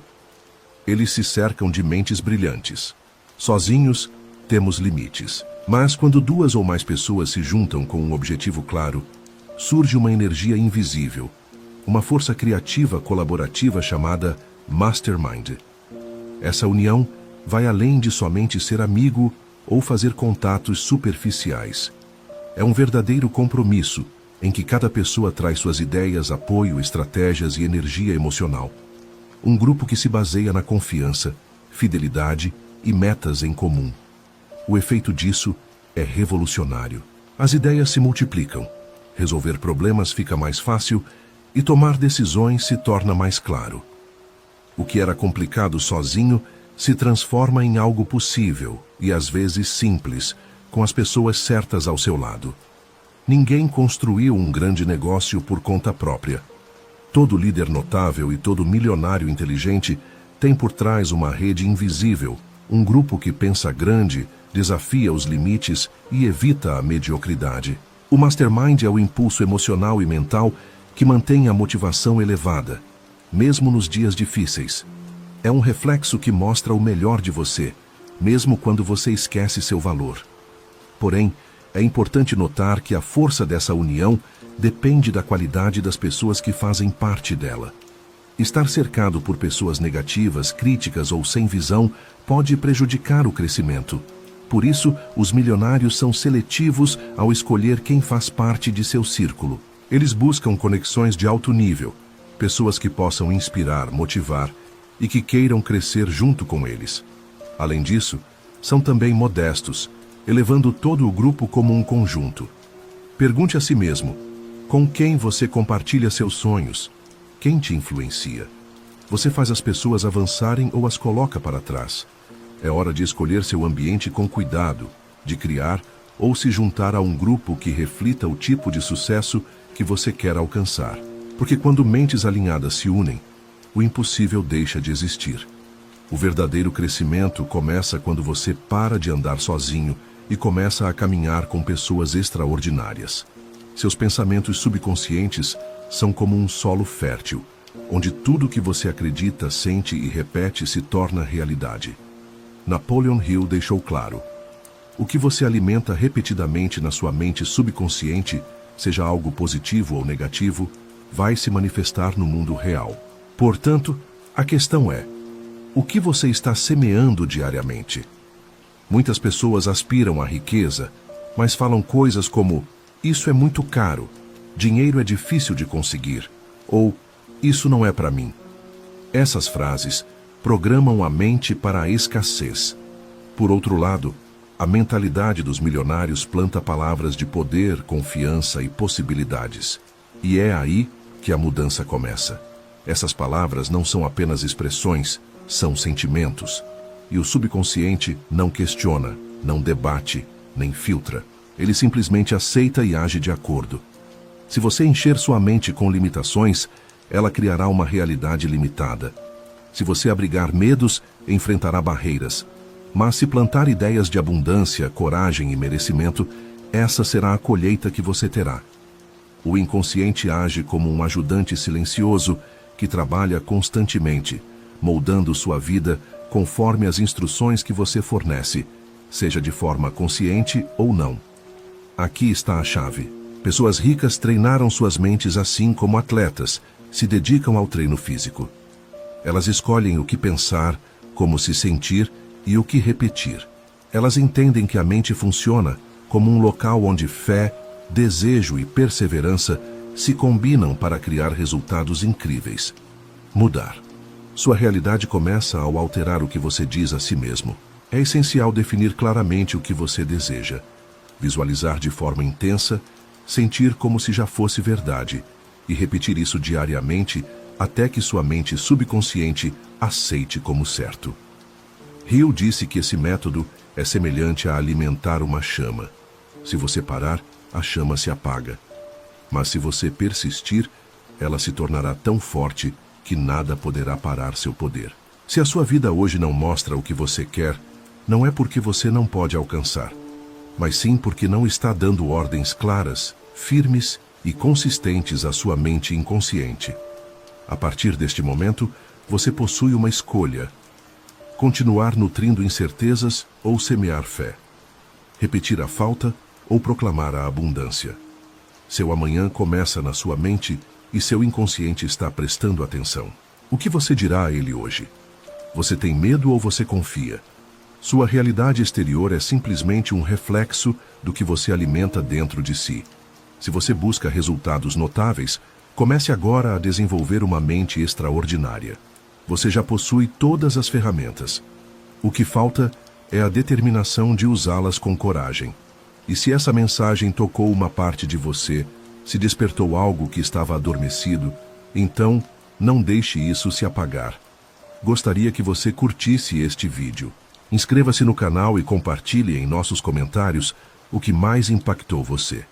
Eles se cercam de mentes brilhantes. Sozinhos, temos limites. Mas quando 2 ou mais pessoas se juntam com um objetivo claro, surge uma energia invisível, uma força criativa colaborativa chamada Mastermind. Essa união vai além de somente ser amigo ou fazer contatos superficiais. É um verdadeiro compromisso, em que cada pessoa traz suas ideias, apoio, estratégias e energia emocional. Um grupo que se baseia na confiança, fidelidade e metas em comum. O efeito disso é revolucionário. As ideias se multiplicam, resolver problemas fica mais fácil e tomar decisões se torna mais claro. O que era complicado sozinho se transforma em algo possível e às vezes simples, com as pessoas certas ao seu lado. Ninguém construiu um grande negócio por conta própria. Todo líder notável e todo milionário inteligente tem por trás uma rede invisível, um grupo que pensa grande, desafia os limites e evita a mediocridade. O mastermind é o impulso emocional e mental que mantém a motivação elevada, mesmo nos dias difíceis. É um reflexo que mostra o melhor de você, mesmo quando você esquece seu valor. Porém, é importante notar que a força dessa união depende da qualidade das pessoas que fazem parte dela. Estar cercado por pessoas negativas, críticas ou sem visão pode prejudicar o crescimento. Por isso, os milionários são seletivos ao escolher quem faz parte de seu círculo. Eles buscam conexões de alto nível, pessoas que possam inspirar, motivar e que queiram crescer junto com eles. Além disso, são também modestos, elevando todo o grupo como um conjunto. Pergunte a si mesmo, com quem você compartilha seus sonhos? Quem te influencia? Você faz as pessoas avançarem ou as coloca para trás? É hora de escolher seu ambiente com cuidado, de criar ou se juntar a um grupo que reflita o tipo de sucesso que você quer alcançar. Porque quando mentes alinhadas se unem, o impossível deixa de existir. O verdadeiro crescimento começa quando você para de andar sozinho e começa a caminhar com pessoas extraordinárias. Seus pensamentos subconscientes são como um solo fértil, onde tudo que você acredita, sente e repete se torna realidade. Napoleon Hill deixou claro: o que você alimenta repetidamente na sua mente subconsciente, seja algo positivo ou negativo, vai se manifestar no mundo real. Portanto, a questão é: o que você está semeando diariamente? Muitas pessoas aspiram à riqueza, mas falam coisas como: isso é muito caro, dinheiro é difícil de conseguir, ou isso não é para mim. Essas frases programam a mente para a escassez. Por outro lado, a mentalidade dos milionários planta palavras de poder, confiança e possibilidades. E é aí que a mudança começa. Essas palavras não são apenas expressões, são sentimentos. E o subconsciente não questiona, não debate, nem filtra. Ele simplesmente aceita e age de acordo. Se você encher sua mente com limitações, ela criará uma realidade limitada. Se você abrigar medos, enfrentará barreiras. Mas se plantar ideias de abundância, coragem e merecimento, essa será a colheita que você terá. O inconsciente age como um ajudante silencioso que trabalha constantemente, moldando sua vida conforme as instruções que você fornece, seja de forma consciente ou não. Aqui está a chave. Pessoas ricas treinaram suas mentes assim como atletas, se dedicam ao treino físico. Elas escolhem o que pensar, como se sentir e o que repetir. Elas entendem que a mente funciona como um local onde fé, desejo e perseverança se combinam para criar resultados incríveis. Mudar. Sua realidade começa ao alterar o que você diz a si mesmo. É essencial definir claramente o que você deseja, visualizar de forma intensa, sentir como se já fosse verdade e repetir isso diariamente até que sua mente subconsciente aceite como certo. Hill disse que esse método é semelhante a alimentar uma chama. Se você parar, a chama se apaga. Mas se você persistir, ela se tornará tão forte que nada poderá parar seu poder. Se a sua vida hoje não mostra o que você quer, não é porque você não pode alcançar, mas sim porque não está dando ordens claras, firmes e consistentes à sua mente inconsciente. A partir deste momento, você possui uma escolha: continuar nutrindo incertezas ou semear fé, repetir a falta ou proclamar a abundância. Seu amanhã começa na sua mente e seu inconsciente está prestando atenção. O que você dirá a ele hoje? Você tem medo ou você confia? Sua realidade exterior é simplesmente um reflexo do que você alimenta dentro de si. Se você busca resultados notáveis, comece agora a desenvolver uma mente extraordinária. Você já possui todas as ferramentas. O que falta é a determinação de usá-las com coragem. E se essa mensagem tocou uma parte de você, se despertou algo que estava adormecido, então não deixe isso se apagar. Gostaria que você curtisse este vídeo. Inscreva-se no canal e compartilhe em nossos comentários o que mais impactou você.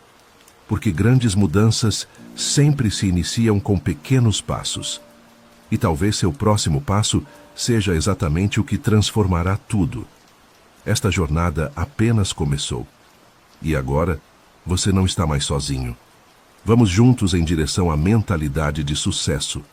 Porque grandes mudanças sempre se iniciam com pequenos passos. E talvez seu próximo passo seja exatamente o que transformará tudo. Esta jornada apenas começou. E agora, você não está mais sozinho. Vamos juntos em direção à mentalidade de sucesso.